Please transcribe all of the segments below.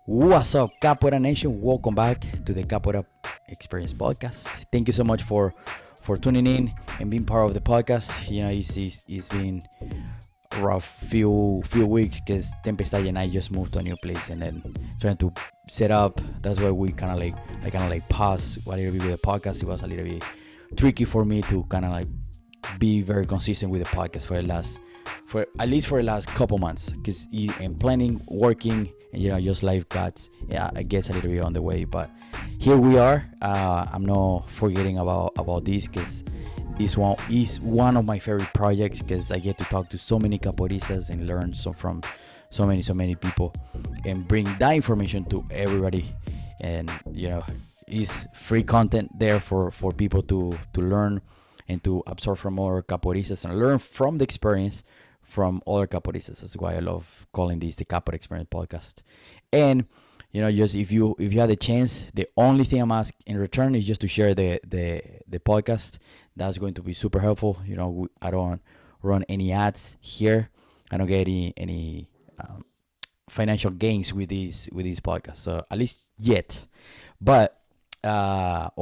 What's up, Capoeira Nation? Welcome back to the Capoeira Experience Podcast. Thank you so much for tuning in and being part of the podcast. You know, it's been a rough few weeks because Tempestad and I just moved to a new place and then trying to set up. That's why I kind of like pause a little bit with the podcast. It was a little bit tricky for me to kind of like be very consistent with the podcast for at least for the last couple months, because in planning, working, and just life gets a little bit on the way. But here we are. I'm not forgetting about this, because this one is one of my favorite projects, because I get to talk to so many capoeiristas and learn from so many people and bring that information to everybody. And it's free content there for people to learn and to absorb from other capoeiristas and learn from the experience from other capoeiristas. That's why I love calling this the Capoeira Experience Podcast. And just if you have the chance, the only thing I'm asking in return is just to share the podcast. That's going to be super helpful. I don't run any ads here. I don't get any financial gains with these podcasts. So at least yet, but or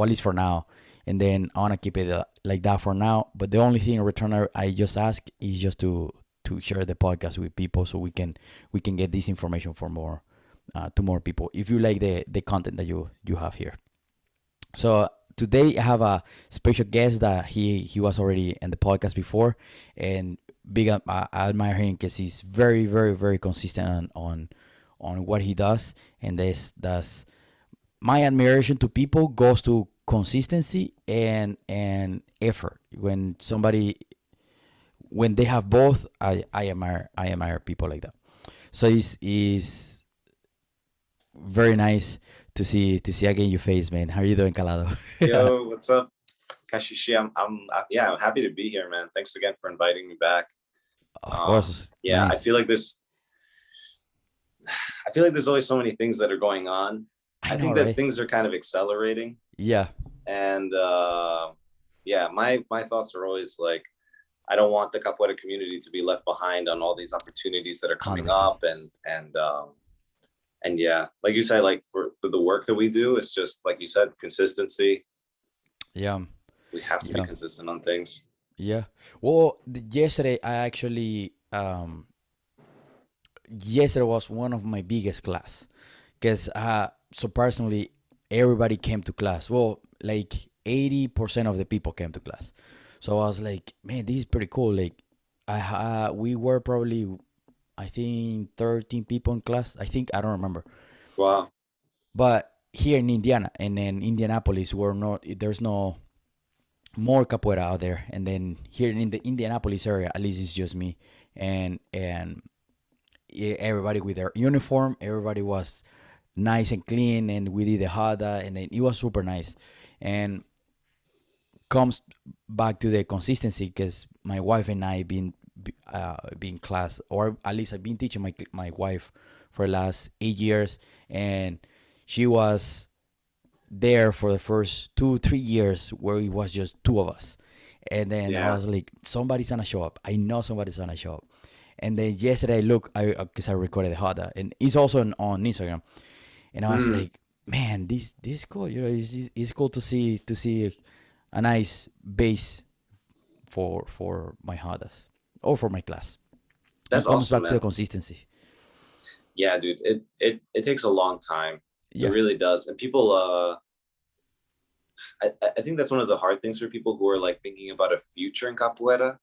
at least for now. And then I want to keep it like that for now. But the only thing in return I just ask is just to share the podcast with people, so we can get this information for more to more people, if you like the content that you have here. So today I have a special guest that he was already in the podcast before, and I admire him because he's very very very consistent on what he does. And that's my admiration to people goes to consistency and effort. When they have both, I admire people like that. So it's very nice to see again your face, man. How are you doing, Calado? Yo, what's up, Kashishi? I'm happy to be here, man. Thanks again for inviting me back. Of course. Yeah, Nice. I feel like there's always so many things that are going on. I I know, think that right? things are kind of accelerating, Yeah. and yeah, my thoughts are always like, I don't want the capoeira community to be left behind on all these opportunities that are coming 100%. up, and yeah, like you said, like for the work that we do, it's just like you said, consistency. Yeah. We have to be Yeah. consistent on things. Yeah. Well, yesterday I actually yesterday was one of my biggest class, because so personally everybody came to class. Well, like 80% of the people came to class. So I was like, man, this is pretty cool. Like we were probably, I think, 13 people in class. I don't remember. Wow. But here in Indiana and in Indianapolis, there's no more capoeira out there. And then here in the Indianapolis area, at least it's just me and everybody with their uniform. Everybody was nice and clean, and we did the hada, and then it was super nice. And comes back to the consistency, because my wife and I been class, or at least I've been teaching my wife for the last 8 years, and she was there for the first 2 3 years where it was just two of us. And then I Yeah. was like, somebody's gonna show up. I know somebody's gonna show up. And then yesterday, look, I because I recorded the hada, and it's also on Instagram. And I was Mm, like, man, this is cool. It's cool to see a nice base for my hadas or for my class. that's It comes awesome, back to the man. consistency. Yeah, dude. It takes a long time. It Yeah. really does. And people, I think that's one of the hard things for people who are like thinking about a future in capoeira.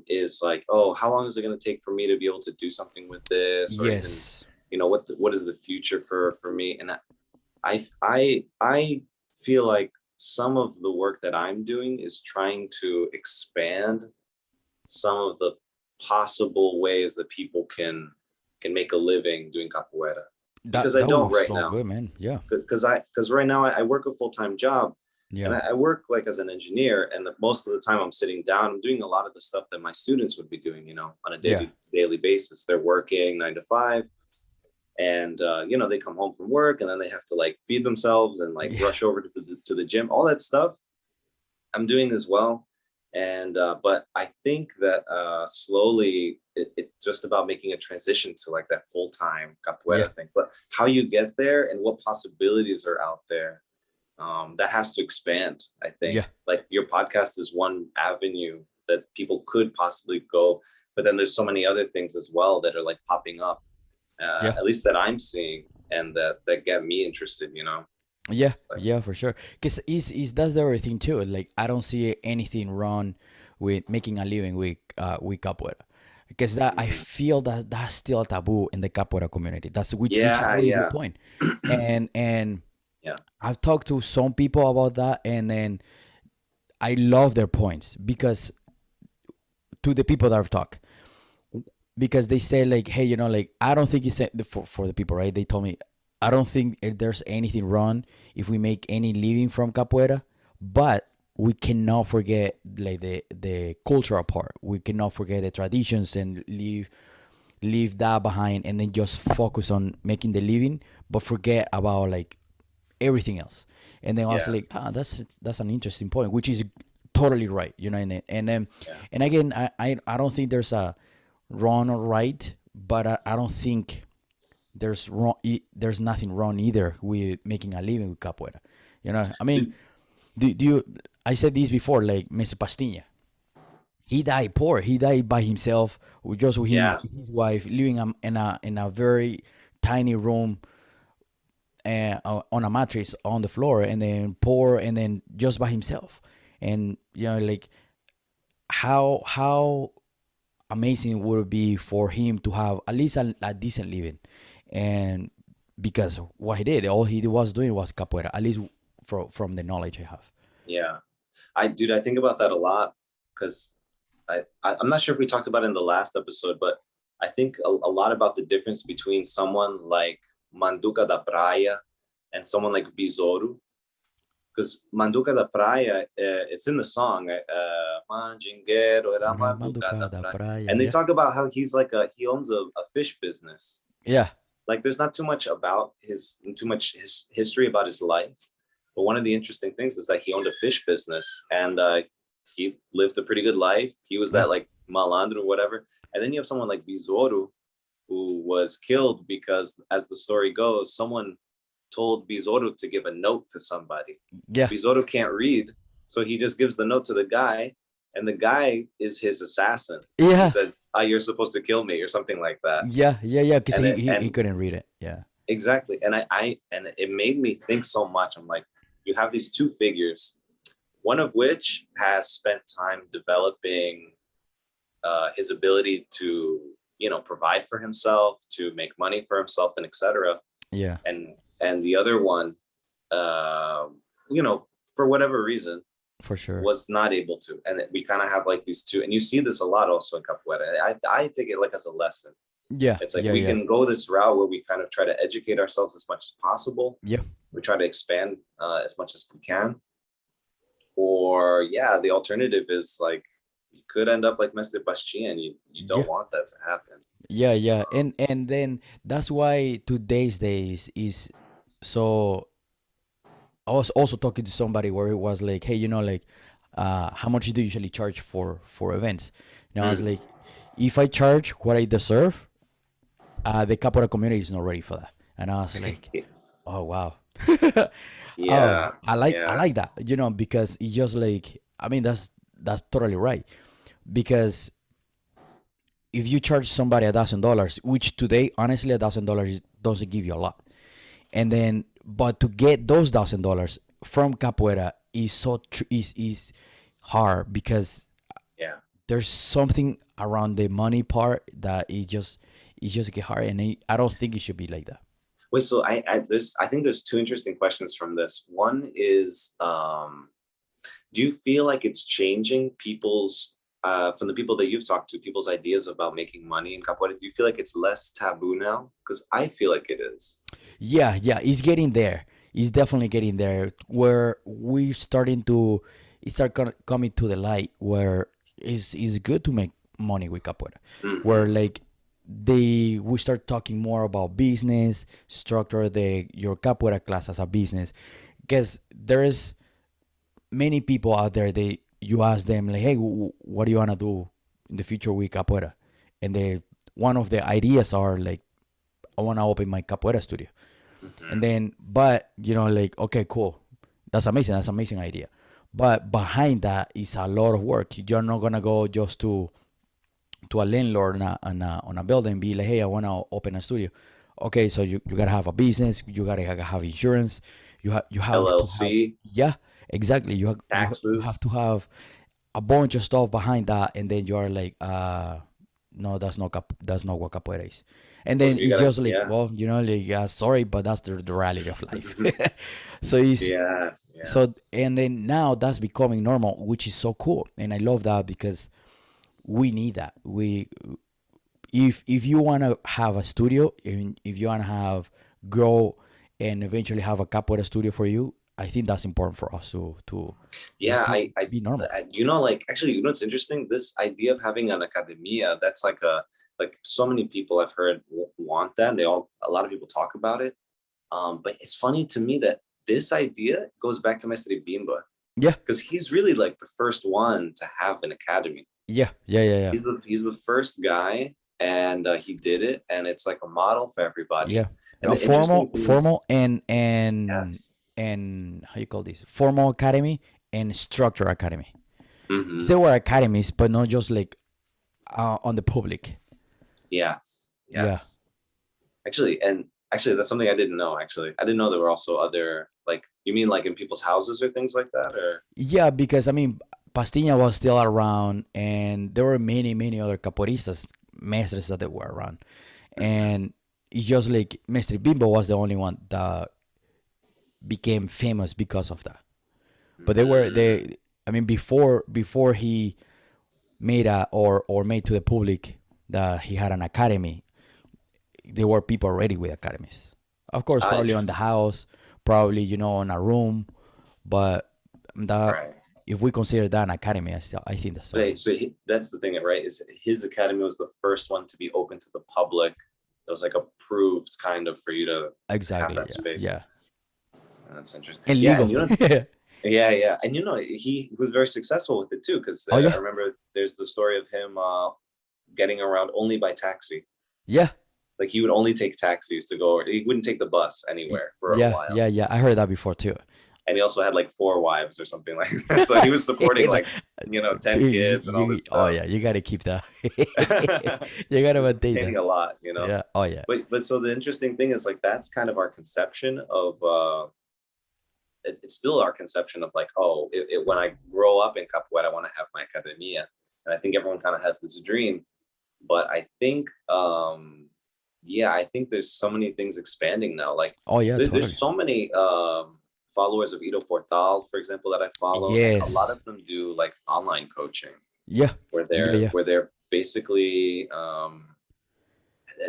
Is like, oh, how long is it going to take for me to be able to do something with this, or even, Yes. what is the future for me? And I feel like some of the work that I'm doing is trying to expand some of the possible ways that people can make a living doing capoeira, because I That would don't be right so now. good, man. Yeah. Because right now I work a full-time job, and Yeah. I work like as an engineer, and most of the time I'm sitting down. I'm doing a lot of the stuff that my students would be doing, on a Yeah. daily basis. They're working 9 to 5, and they come home from work, and then they have to like feed themselves and like Yeah. rush over to the gym. All that stuff I'm doing as well. And but I think that slowly it's just about making a transition to like that full-time Yeah, capoeira thing. But how you get there and what possibilities are out there, that has to expand. I think yeah, like your podcast is one avenue that people could possibly go, but then there's so many other things as well that are like popping up, yeah. at least that I'm seeing, and that get me interested. Yeah, It's like, yeah, for sure. Because is that's the other thing too. Like I don't see anything wrong with making a living with capoeira. Because that I mhm. feel that that's still a taboo in the capoeira community. That's which is a Yeah, really good yeah. point. And Yeah, I've talked to some people about that, and then I love their points because to the people that I've talked, because they say like, hey, like I don't think it's for the people, right? They told me I don't think there's anything wrong if we make any living from capoeira, but we cannot forget like the cultural part. We cannot forget the traditions and leave that behind, and then just focus on making the living, but forget about like everything else. And then I was yeah, like, that's an interesting point, which is totally right, yeah. and again, I don't think there's a wrong or right, but I don't think there's nothing wrong either with making a living with capoeira. I mean, Did- do you? I said this before, like Mr. Pastinha. He died poor. He died by himself, with just with him, Yeah, his wife, living in a very tiny room, on a mattress on the floor, and then poor, and then just by himself. And like how amazing would it be for him to have at least a decent living, and because what he did, all he was doing was capoeira, at least from the knowledge I have. yeah. I think about that a lot because I'm not sure if we talked about it in the last episode, but I think a lot about the difference between someone like Manduca da Praia and someone like Besouro. Because Manduca da Praia, it's in the song, Mandingueiro era Era Manduca da Manduca da Praia. praia, And they yeah, talk about how he owns a fish business. yeah, Like there's not too much about his history about his life, but one of the interesting things is that he owned a fish business, and he lived a pretty good life. He was yeah, that like malandro or whatever. And then you have someone like Besouro, who was killed because, as the story goes, someone told Besouro to give a note to somebody. yeah, Besouro can't read, so he just gives the note to the guy, and the guy is his assassin. He yeah, says, you're supposed to kill me," or something like that. yeah, because And he, it, he he and couldn't read it, yeah, exactly, and and it made me think so much. I'm like, you have these two figures, one of which has spent time developing his ability to, provide for himself, to make money for himself, and etc. yeah, And the other one, uh, for whatever reason, for sure, was not able to. And we kind of have like these two, and you see this a lot also in capoeira. I take it like as a lesson. yeah, It's like yeah, we yeah, can go this route where we kind of try to educate ourselves as much as possible. yeah, We try to expand as much as we can. Or yeah, the alternative is like you could end up like Mr. Bastian. You yeah, don't want that to happen. yeah, and then that's why today's days is so. I was also talking to somebody where it was like, hey, like, how much do you usually charge for events? And I was Mm. like, if I charge what I deserve, the capoeira community is not ready for that. And I was like, oh wow, oh, Yeah, I yeah, like that, because it's just like, I mean, that's totally right. Because if you charge somebody $1,000, which today, honestly, $1,000 doesn't give you a lot, and then but to get those $1,000 from capoeira is is hard, because yeah. there's something around the money part that it just get hard, and I don't think it should be like that. Wait, so I think there's two interesting questions from this. One is, do you feel like it's changing people's from the people that you've talked to, people's ideas about making money in capoeira? Do you feel like it's less taboo now? Because I feel like it is. Yeah, it's getting there. It's definitely getting there, where we starting to it start coming to the light, where it's good to make money with capoeira, where Hmm. like we start talking more about business structure, the your capoeira class as a business, because there is many people out there, they you ask them like, hey, what do you want to do in the future with capoeira? And one of the ideas are like, I want to open my capoeira studio. And then, but like, okay, cool, that's amazing. That's an amazing idea. But behind that is a lot of work. You're not gonna go just to a landlord on a building and be like, hey, I want to open a studio. Okay, so you gotta have a business. You gotta have insurance. You have to have, LLC, yeah, exactly. You have taxes. to have a bunch of stuff behind that, and then you are like, no, that's not what capoeira is. And Well, then you it's gotta, just like, yeah. well, like, sorry, but that's the reality of life. So it's Yeah, yeah. so, and then now that's becoming normal, which is so cool, and I love that because we need that. If you want to have a studio, if you want to have grow and eventually have a capoeira studio for you, I think that's important for us to Yeah, just to I, be normal. like, actually, what's interesting? This idea of having an academia, that's like so many people I've heard want that. And a lot of people talk about it. But it's funny to me that this idea goes back to Mestre Bimba, Yeah, because he's really like the first one to have an academy. yeah. He's the first guy, and he did it, and it's like a model for everybody. Yeah. And the interesting Formal, thing is, formal, yes, and how you call this? Formal academy and structure academy. 'Cause hmm, there were academies, but not just like on the public. yes, Yeah, yes. Actually, that's something I didn't know. Actually, I didn't know there were also other, like, you mean like in people's houses or things like that, or yeah. Because I mean, Pastiña was still around, and there were many other capoeiristas, mestres that they were around, Mhm. and it's just like Mestre Bimbo was the only one that became famous because of that. But they were Mm, they. I mean, before he made or made to the public that he had an academy, there were people already with academies. Of course, probably on the interesting. house, probably on a room, but that Right. if we consider that an academy, I think that's still So that's the thing, right? Is his academy was the first one to be open to the public. It was like approved kind of for you to have exactly, that space. yeah, That's interesting. and Yeah, legal. and yeah, yeah, and he was very successful with it too, because Oh I yeah, remember there's the story of him getting around only by taxi. yeah, Like he would only take taxis to go. He wouldn't take the bus anywhere for a yeah, while. yeah. I heard that before too. And he also had like 4 wives or something like that. So he was supporting like, 10 kids and all this Oh stuff. yeah, you gotta keep that. You gotta maintain Retaining that. a lot, Yeah. Oh yeah. But so the interesting thing is, like, that's kind of our conception of it's still our conception of like, oh, when I grow up in capoeira, I want to have my academia. And I think everyone kind of has this dream. But I think yeah, I think there's so many things expanding now. Like Oh yeah, there's totally. so many followers of Ito Portal, for example, that I follow, and a lot Yes. of them do like online coaching, Yeah. where Yeah. they're Yeah. where they're basically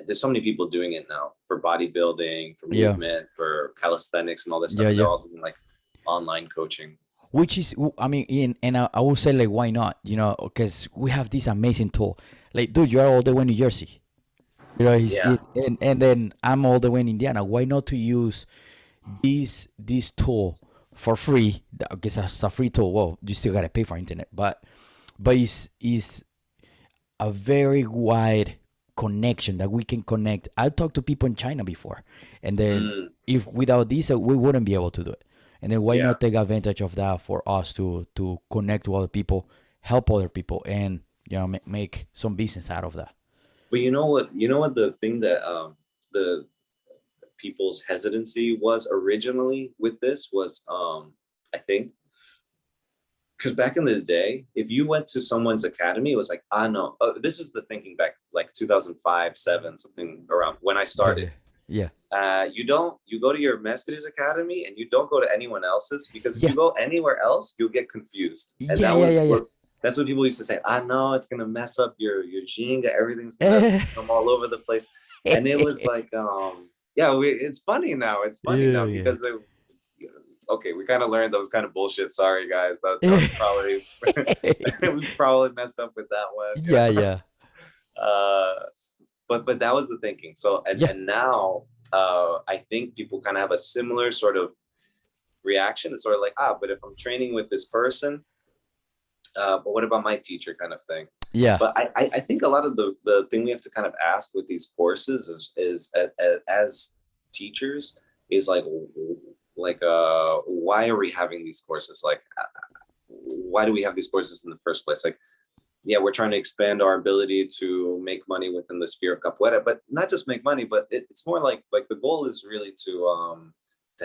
there's so many people doing it now for bodybuilding, for Yeah. movement, for calisthenics, and all this stuff, Yeah. and they're Yeah. all doing like online coaching. Which is, I mean, and I would say like, why not? Because we have this amazing tool. Like, dude, you are all the way in New Jersey. Yeah, And then I'm all the way in Indiana. Why not to use this tool for free? Because it's a free tool. Well, you still gotta pay for internet, but it's a very wide connection that we can connect. I talked to people in China before, and then mm, if without this, we wouldn't be able to do it. And then why yeah. not take advantage of that for us to connect with other people, help other people, and make some business out of that. But you know what the thing that the people's hesitancy was originally with this was, I think, because back in the day, if you went to someone's academy, it was like, ah, no, this is the thinking back like 2005, 7, something around when I Yeah, started. yeah, yeah, You go to your master's academy and you don't go to anyone else's, because if yeah, you go anywhere else, you'll get confused. And yeah, yeah, yeah, that's what people used to say. Ah, no, it's gonna mess up your jinga. Everything's gonna yeah. come all over the place. And it was like, yeah, it's funny now. It's funny Yeah, now yeah. because okay, we kind of learned that was kind of bullshit. Sorry, guys. That was probably we probably messed up with that one. Yeah, yeah, Uh, but that was the thinking. So yeah, and now I think people kind of have a similar sort of reaction. It's sort of like, but if I'm training with this person, but what about my teacher kind of thing. Yeah. But I think a lot of the thing we have to kind of ask with these courses is as teachers is why are we having these courses? Like, why do we have these courses in the first place? Like, yeah, we're trying to expand our ability to make money within the sphere of capoeira, but not just make money, but it's more like the goal is really to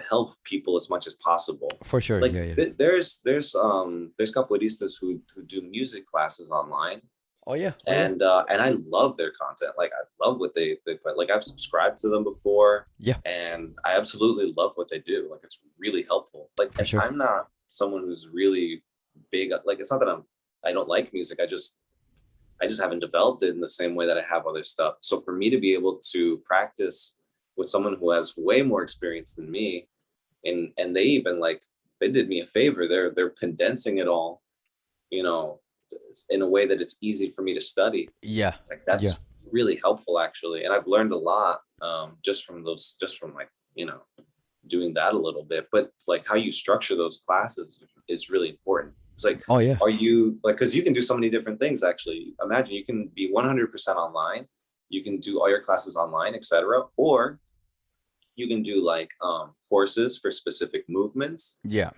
help people as much as possible. For sure. Like Yeah. Yeah. there's capoeiristas who do music classes online, Oh yeah. and I love their content. Like, I love what they put. Like, I've subscribed to them before, Yeah. and I absolutely love what they do. Like, it's really helpful. Like, For sure. I'm not someone who's really big. Like, it's not that I don't like music. I just haven't developed it in the same way that I have other stuff. So for me to be able to practice with someone who has way more experience than me, and they even they did me a favor. They're condensing it all, in a way that it's easy for me to study. Yeah. Like, that's really helpful, actually. And I've learned a lot just from doing that a little bit. But like, how you structure those classes is really important. It's like, Oh yeah. are you because you can do so many different things, actually. Imagine you can be 100% online. You can do all your classes online, etc. Or you can do courses for specific movements. Yeah.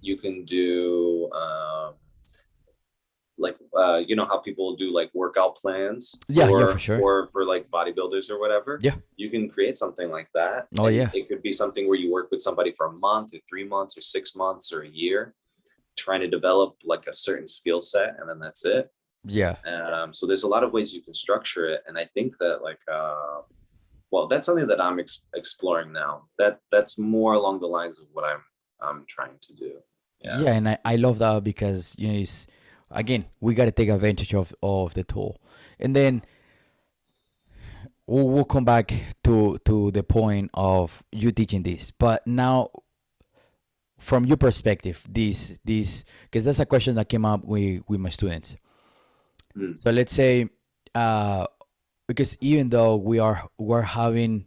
You can do how people do workout plans. Yeah. Yeah. For sure. Or for bodybuilders or whatever. Yeah. You can create something like that. Oh yeah. It could be something where you work with somebody for a month or 3 months or 6 months or a year, trying to develop a certain skill set, and then that's it. Yeah. So there's a lot of ways you can structure it, and I think that that's something that I'm exploring now. That's more along the lines of what I'm trying to do. Yeah, and I love that because it's, again, we got to take advantage of the tool, and then we'll come back to the point of you teaching this. But now, from your perspective, this because that's a question that came up with my students. So let's say, because even though we're having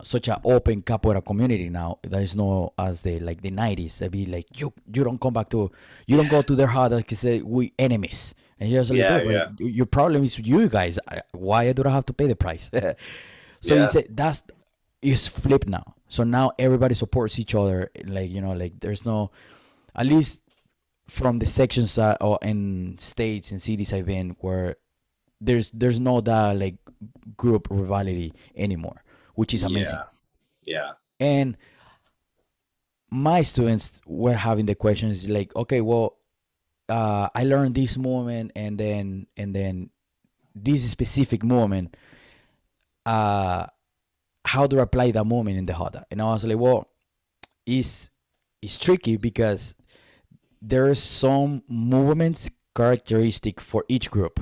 such an open capoeira community now, there is no as the 90s. They'd be like, you don't come back to, you don't go to their heart because we enemies. And you're just like, your problem is you guys. Why do I have to pay the price? So he said is flipped now. So now everybody supports each other. There's no, at least from the sections or in states and cities I've been, where there's no that group rivalry anymore, which is amazing. Yeah. And my students were having the questions like, okay, well, I learned this movement and then this specific movement. How do I apply that movement in the Hada? And I was like, well, it's tricky because there's some movements characteristic for each group.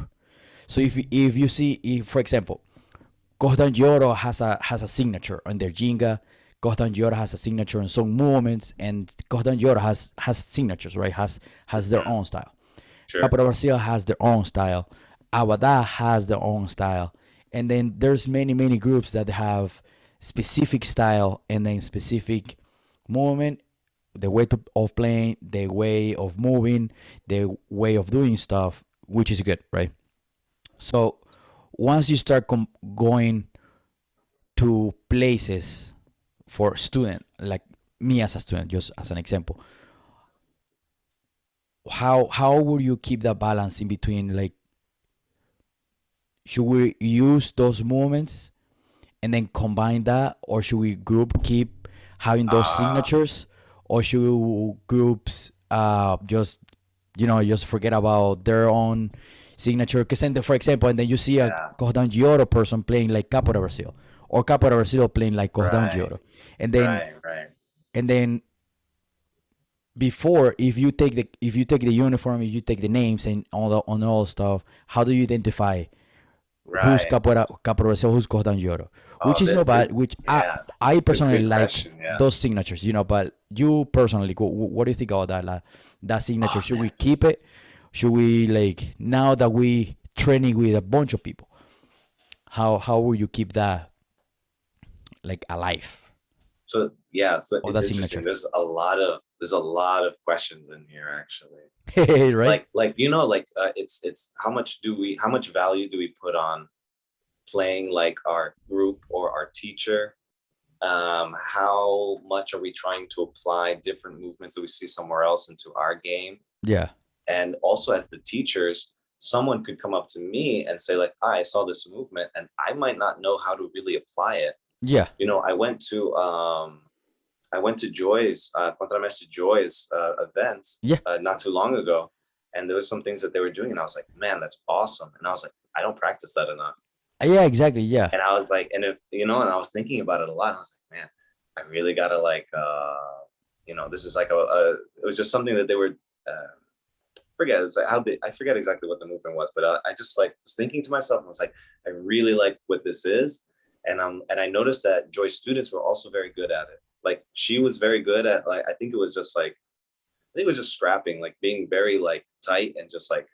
So if you see, for example, Cordon Lloro has a signature on their jinga, Cordon Lloro has a signature on some movements, and Cordon Lloro has signatures, right? Has their own style. Sure. Capoeira Brazil has their own style. Abadá has their own style. And then there's many groups that have specific style and then specific movement, the way of playing, the way of moving, the way of doing stuff, which is good, right? So once you start going to places for student, like me as a student, just as an example, how would you keep that balance in between, should we use those movements and then combine that, or should we keep having those signatures, or should groups just forget about their own signature? Because for example, and then you see a Cordon Lloro person playing like Capoeira Brazil, or Capoeira Brazil playing like Cordon Lloro, and then and then before, if you take the uniform, if you take the names and all stuff, how do you identify who's Capoeira Brazil, who's Cordon Lloro? Which is not bad. Which I personally like those signatures, But you personally, what do you think about that? That signature, should we keep it? Should we now that we training with a bunch of people? How will you keep that alive? So it's interesting. There's a lot of there's a lot of questions in here actually. Right? It's how much value do we put on playing like our group or our teacher? How much are we trying to apply different movements that we see somewhere else into our game? Yeah. And also as the teachers, someone could come up to me and say like, I saw this movement and I might not know how to really apply it. Yeah. I went to Joy's Contramestre Joy's event Yeah. not too long ago, and there was some things that they were doing and I was like, man, that's awesome. And I was like, I don't practice that enough. Yeah, exactly. Yeah. And I was like, and if and I was thinking about it a lot. I was like, man, I really gotta like this is like it was just something that they were forget it's like I forget exactly what the movement was, but I just like was thinking to myself, I was like, I really like what this is. And I noticed that Joy's students were also very good at it. Like she was very good at like I think it was just scrapping, like being very like tight and just like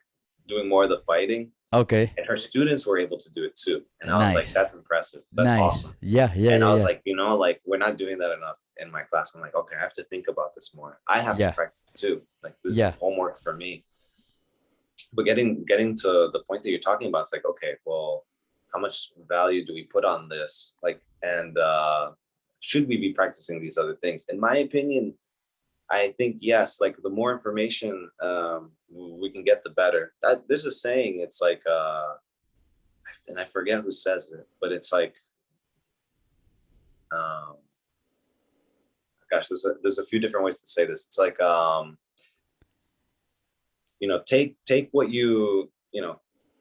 doing more of the fighting. Okay. And her students were able to do it too. And I was like, that's impressive. That's awesome. Yeah. And I was like, like we're not doing that enough in my class. I'm like, okay, I have to think about this more. I have to practice it too. Like this is homework for me. But getting to the point that you're talking about, it's like, okay, well, how much value do we put on this? Like, and should we be practicing these other things? In my opinion, I think yes. Like the more information we can get, the better. There's a saying. It's like, and I forget who says it, but it's like, gosh, there's a few different ways to say this. It's like, take what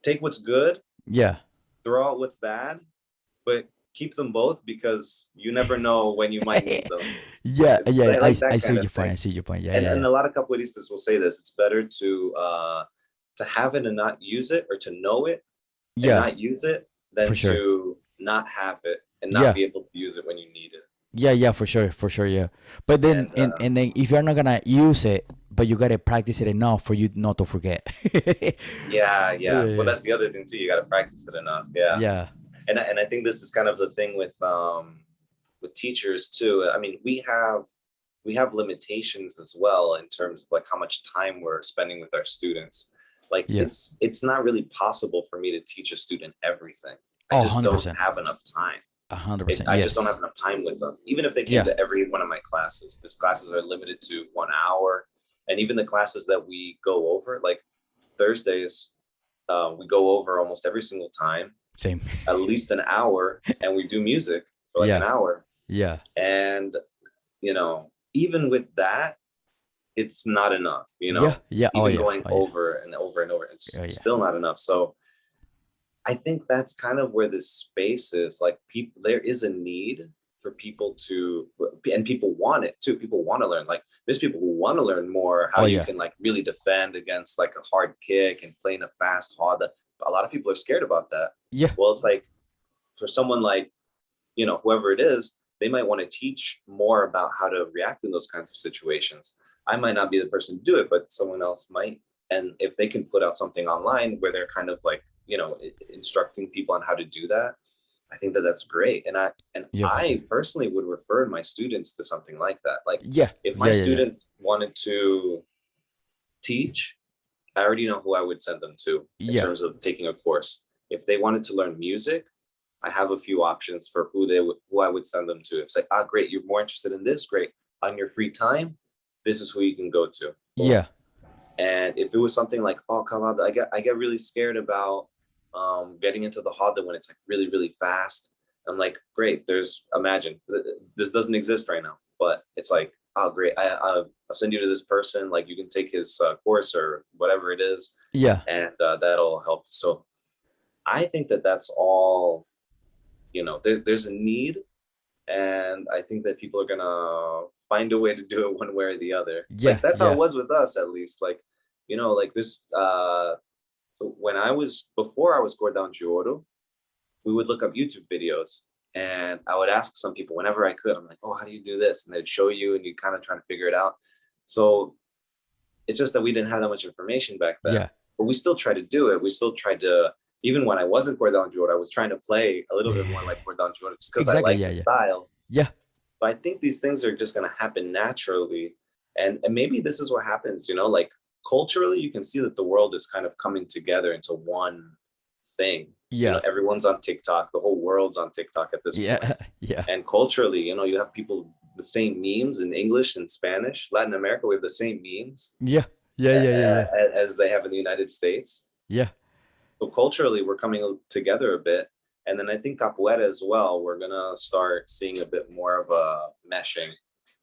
take what's good. Yeah. Throw out what's bad, but keep them both because you never know when you might need them. Yeah. I see your point. I see your point. Yeah. And a lot of capoeiristas will say this. It's better to have it and not use it, or to know it and not use it, than to not have it and not be able to use it when you need it. Yeah, for sure, yeah. But then, and then if you're not gonna use it, but you gotta practice it enough for you not to forget. Yeah. Well, that's the other thing too. You gotta practice it enough. Yeah. Yeah. And I think this is kind of the thing with teachers too. I mean, we have limitations as well in terms of like how much time we're spending with our students. Like it's not really possible for me to teach a student everything. I just 100%. don't have enough time. 100%. I just don't have enough time with them. Even if they came to every one of my classes, these classes are limited to 1 hour. And even the classes that we go over, like Thursdays, we go over almost every single time. Same. At least an hour, and we do music for like an hour. Yeah. And even with that, it's not enough. Yeah. Even going over and over and over, it's still not enough. So I think that's kind of where this space is. Like there is a need for people to, and people want it too. People want to learn. Like there's people who want to learn more how you can like really defend against like a hard kick and playing a fast roda. A lot of people are scared about that. Yeah. Well, it's like for someone like, whoever it is, they might want to teach more about how to react in those kinds of situations. I might not be the person to do it, but someone else might. And if they can put out something online where they're kind of like, instructing people on how to do that, I think that that's great. And I personally would refer my students to something like that. Like, if my students wanted to teach, I already know who I would send them to in terms of taking a course. If they wanted to learn music, I have a few options for who I would send them to. It's like, great, you're more interested in this, great. On your free time, this is who you can go to. Yeah. And if it was something like, Calado, I get really scared about getting into the roda when it's like really, really fast. I'm like, great, imagine this doesn't exist right now, but it's like, great, I'll send you to this person, like you can take his course or whatever it is. Yeah. And that'll help. So I think that that's all, there's a need, and I think that people are gonna find a way to do it one way or the other. Yeah. Like, that's how it was with us, at least. Like, like this, before I was cordão de ouro, we would look up YouTube videos, and I would ask some people whenever I could. I'm like, how do you do this? And they'd show you, and you kind of trying to figure it out. So it's just that we didn't have that much information back then. Yeah. But we still try to do it. We still tried to, even when I wasn't cordão de ouro, I was trying to play a little bit more like cordão de ouro just because I like the style. Yeah. So I think these things are just going to happen naturally. And maybe this is what happens, like culturally, you can see that the world is kind of coming together into one thing. Yeah. Everyone's on TikTok. The whole world's on TikTok at this point. Yeah. Yeah. And culturally, you have people the same memes in English and Spanish. Latin America, we have the same memes Yeah. Yeah. Yeah. Yeah. Yeah. as they have in the United States. Yeah. So culturally, we're coming together a bit. And then I think capoeira as well, we're gonna start seeing a bit more of a meshing.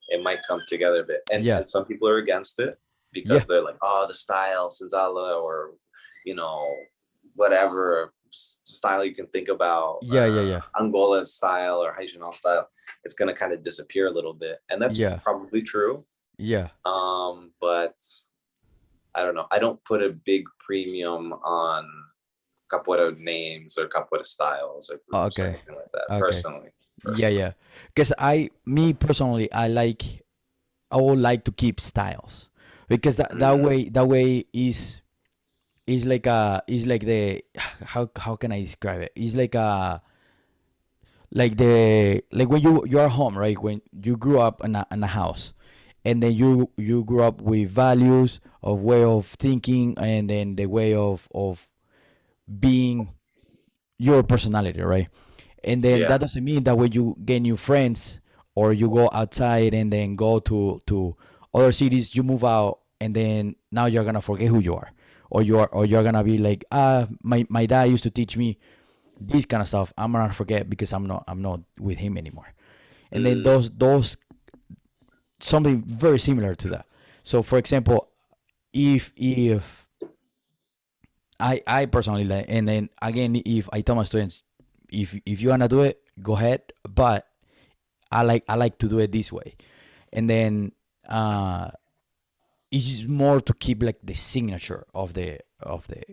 It might come together a bit. And, Yeah. and some people are against it Yeah. because they're like, oh, the style, senzala, or whatever style you can think about, Yeah. Yeah. Yeah. Angola's style or Haitian style, it's gonna kind of disappear a little bit. And that's Yeah. probably true. Yeah. But I don't know. I don't put a big premium on capoeira names or capoeira styles or groups or Okay. anything like that. Okay. Personally. Yeah. Yeah. Because me personally, I would like to keep styles because that way is like the how can I describe it? It's like like when you are home, right? When you grew up in a house, and then you grew up with values of way of thinking, and then the way of being your personality, right? And then Yeah. that doesn't mean that when you get new friends or you go outside and then go to other cities, you move out and then now you're gonna forget who you are, or you're gonna be like, my dad used to teach me this kind of stuff. I'm gonna forget because I'm not with him anymore. And then Mm, those something very similar to that. So for example, if I personally like, and then again, if I tell my students, if you wanna do it, go ahead, but I like to do it this way, and then it's just more to keep like the signature of the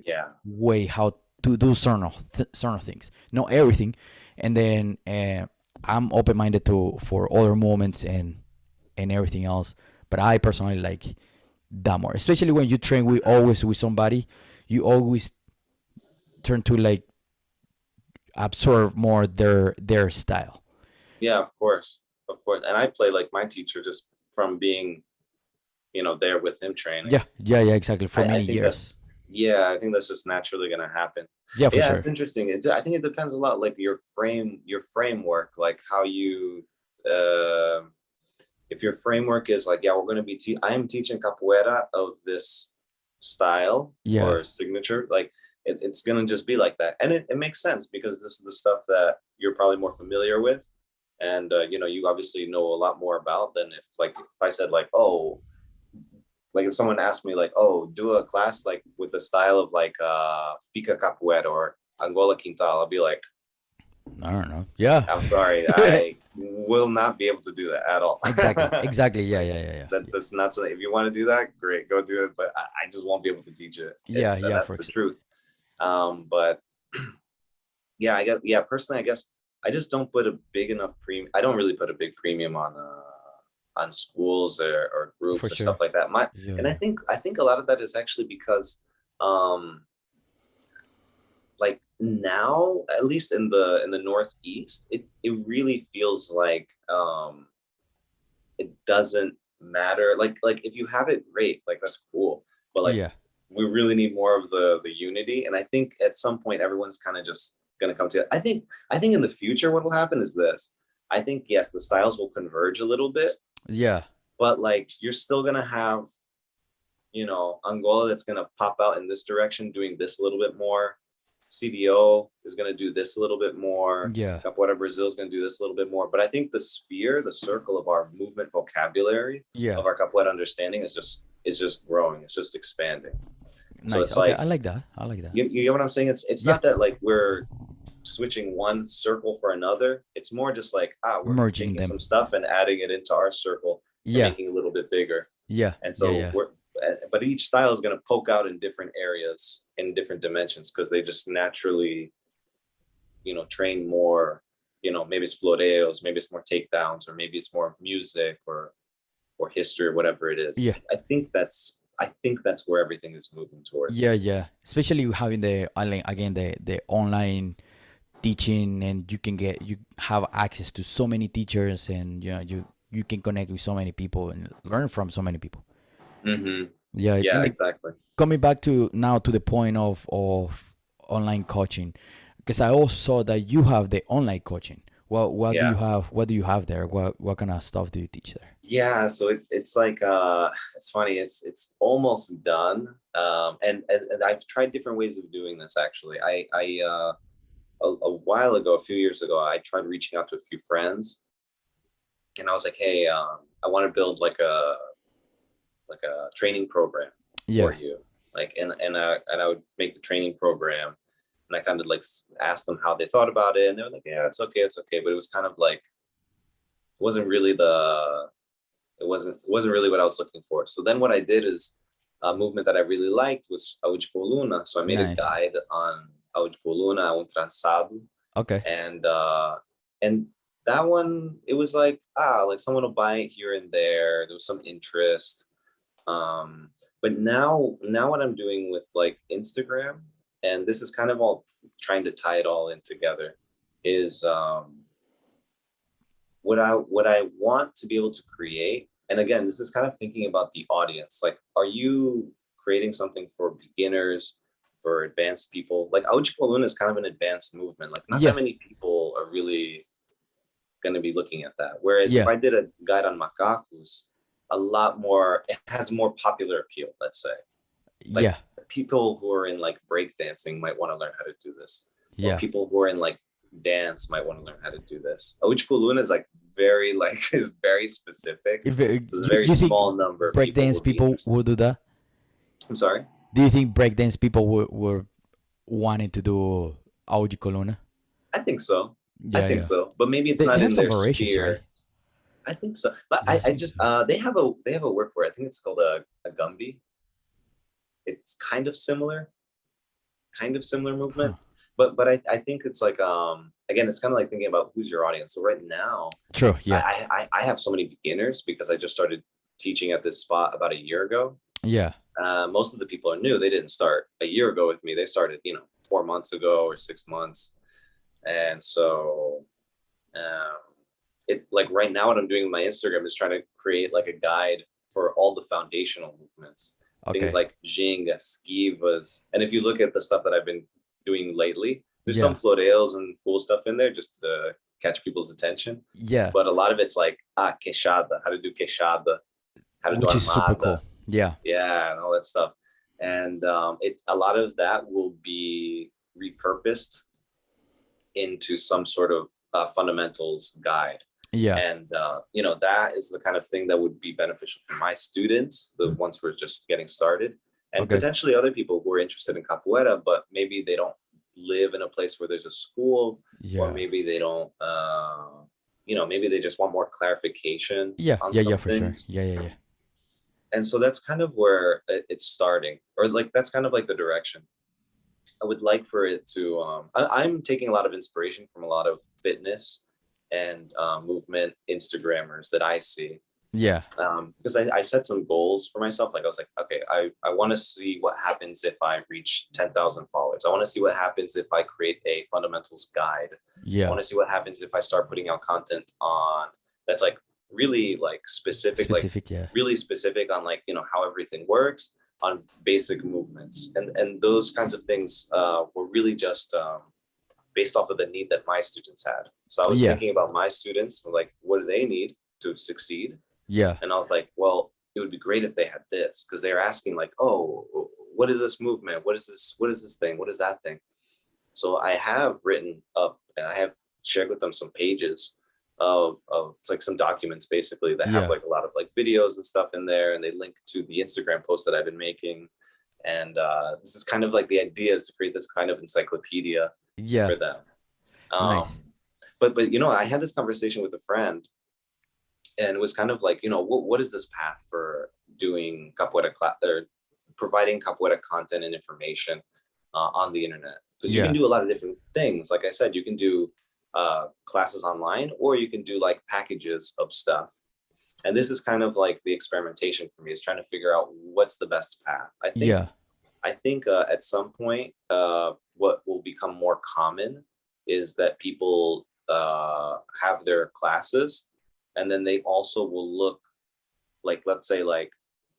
yeah. way how to do certain things, not everything, and then I'm open minded to for other moments and everything else, but I personally like that more, especially when you train with somebody, you always turn to like absorb more their style. Yeah, of course. Of course. And I play like my teacher just from being, there with him training. Yeah, yeah, yeah, exactly. For I many think years. I think that's just naturally gonna happen. Yeah, for Yeah, sure. it's interesting. I think it depends a lot, like your framework, like how you uh if your framework is like, yeah, we're gonna be I am teaching capoeira of this style Yeah, or signature, like it's gonna just be like that. And it makes sense because this is the stuff that you're probably more familiar with. And you obviously know a lot more about than if I said like, oh, like if someone asked me like, oh, do a class like with the style of like Fika Capoeira or Angola Quintal, I'll be like, I don't know. Yeah. I'm sorry, I will not be able to do that at all. Exactly. Exactly. Yeah, yeah, yeah, yeah. That's not something. If you want to do that, great, go do it. But I just won't be able to teach it. Yeah, And yeah. that's the truth. But yeah, personally, I guess I just don't put a big enough premium. I don't really put a big premium on schools or For groups or stuff sure. like that. And Yeah. I think a lot of that is actually because like now, at least in the Northeast, it really feels like it doesn't matter. Like if you have it, great, like that's cool. But like Yeah. we really need more of the unity. And I think at some point everyone's kind of just gonna come together. I think in the future what will happen is this. I think yes, the styles will converge a little bit, Yeah. but like you're still gonna have, Angola that's gonna pop out in this direction, doing this a little bit more. CDO is gonna do this a little bit more. Yeah. Capoeira Brazil is gonna do this a little bit more. But I think the circle of our movement vocabulary, Yeah. of our capoeira understanding is just growing. It's just expanding. So Nice. it's Okay, like I like that. I like that. you get what I'm saying? It's Yeah. not that like we're switching one circle for another. It's more just like we're Merging taking them. some stuff and adding it into our circle and Yeah. making it a little bit bigger. Yeah. And Yeah. so Yeah. but each style is going to poke out in different areas, in different dimensions, because they just naturally, train more. Maybe it's floreos, maybe it's more takedowns, or maybe it's more music or history or whatever it is. Yeah. I think that's where everything is moving towards. Yeah. Yeah. Especially having the online again, the online teaching, and you have access to so many teachers, and you can connect with so many people and learn from so many people. Hmm. Yeah, Yeah, and like exactly. coming back to now to the point of online coaching, because I also saw that you have the online coaching. What do you Yeah. have? What do you have there? What kind of stuff do you teach there? Yeah, so it's like it's funny, it's almost done. And I've tried different ways of doing this actually. A while ago, a few years ago, I tried reaching out to a few friends, and I was like, hey, I want to build like a training program for Yeah, you. Like, and I would make the training program, and I kind of like asked them how they thought about it, and they were like, yeah, it's okay. But it was kind of like it wasn't really the it wasn't really what I was looking for. So then what I did is a movement that I really liked was Audible. So I made a nice. guide on Audible, un trançado, Okay. and and that one it was like someone will buy it here and there. There was some interest. Um, but now what I'm doing with like Instagram, and this is kind of all trying to tie it all in together, is what I want to be able to create. And again, this is kind of thinking about the audience. Like, are you creating something for beginners, for advanced people? Like Audible is kind of an advanced movement. Like not that Yeah, many people are really going to be looking at that. Whereas if yeah, I did a guide on macacos, a lot more, it has more popular appeal, let's say. Like yeah, people who are in like breakdancing might want to learn how to do this, or yeah. people who are in like dance might want to learn how to do this. Ojkulun is like very like is very specific. If So it's a very you think small number of people who breakdance would be people interested. will do that? I'm sorry. Do you think breakdance people were wanting to do Audi Colonna? I think so. I Yeah, think yeah. so. But maybe it's They not have in some their variations, right? sphere. I think so. But Yeah, I I think just so. they have a word for it. I think it's called a gumby. It's kind of similar Huh. movement. But I think it's like again it's kind of like thinking about who's your audience. So right now True. Yeah. I have so many beginners because I just started teaching at this spot about a year ago. Yeah. Most of the people are new. They didn't start a year ago with me. They started, 4 months ago or 6 months. And so, um, it like right now, what I'm doing with my Instagram is trying to create like a guide for all the foundational movements, things Okay. like ginga, skivas. And if you look at the stuff that I've been doing lately, there's some Yeah. floreos and cool stuff in there just to catch people's attention. Yeah. But a lot of it's like queixada, how to do queixada, how to do Which is super armada, cool. Yeah. yeah, and all that stuff. And it a lot of that will be repurposed into some sort of fundamentals guide. Yeah. And that is the kind of thing that would be beneficial for my students, the ones who are just getting started, and Okay. potentially other people who are interested in capoeira, but maybe they don't live in a place where there's a school, or Yeah. maybe they don't. Maybe they just want more clarification Yeah. on Yeah. Yeah. some For sure. things. Yeah. Yeah. Yeah. And so that's kind of where it's starting, or like that's kind of like the direction I would like for it to. I'm taking a lot of inspiration from a lot of fitness and movement Instagrammers that I see, Yeah. because I set some goals for myself. Like I was like, okay, I want to see what happens if I reach 10,000 followers. I want to see what happens if I create a fundamentals guide. I Yeah. want to see what happens if I start putting out content on that's like really like specific, like Specific. Yeah. really specific on like how everything works on basic movements, and those kinds of things were really just based off of the need that my students had. So I was Yeah. thinking about my students, like what do they need to succeed? Yeah. And I was like, well, it would be great if they had this, because they're asking like, oh, what is this movement? What is this? What is this thing? What is that thing? So I have written up and I have shared with them some pages of it's like some documents basically that have Yeah. like a lot of like videos and stuff in there, and they link to the Instagram posts that I've been making. And this is kind of like the idea is to create this kind of encyclopedia Yeah. for them. Nice. Um, but I had this conversation with a friend, and it was kind of like, what is this path for doing capoeira or providing capoeira content and information on the internet? Because you can Yeah. do a lot of different things. Like I said, you can do classes online, or you can do like packages of stuff. And this is kind of like the experimentation for me, is trying to figure out what's the best path. Yeah. I think at some point, what will become more common is that people have their classes, and then they also will look like, let's say like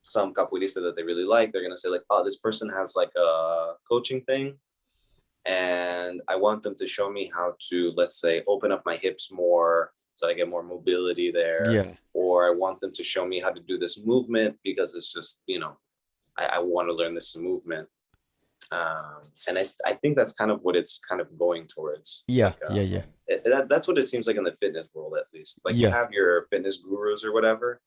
some capoeirista that they really like, they're gonna say like, oh, this person has like a coaching thing, and I want them to show me how to, let's say, open up my hips more so I get more mobility there, Yeah. or I want them to show me how to do this movement because it's just, I want to learn this movement. And I think that's kind of what it's kind of going towards. Yeah. Like, Yeah. Yeah. that's what it seems like in the fitness world, at least. Like, you Yeah. have your fitness gurus or whatever.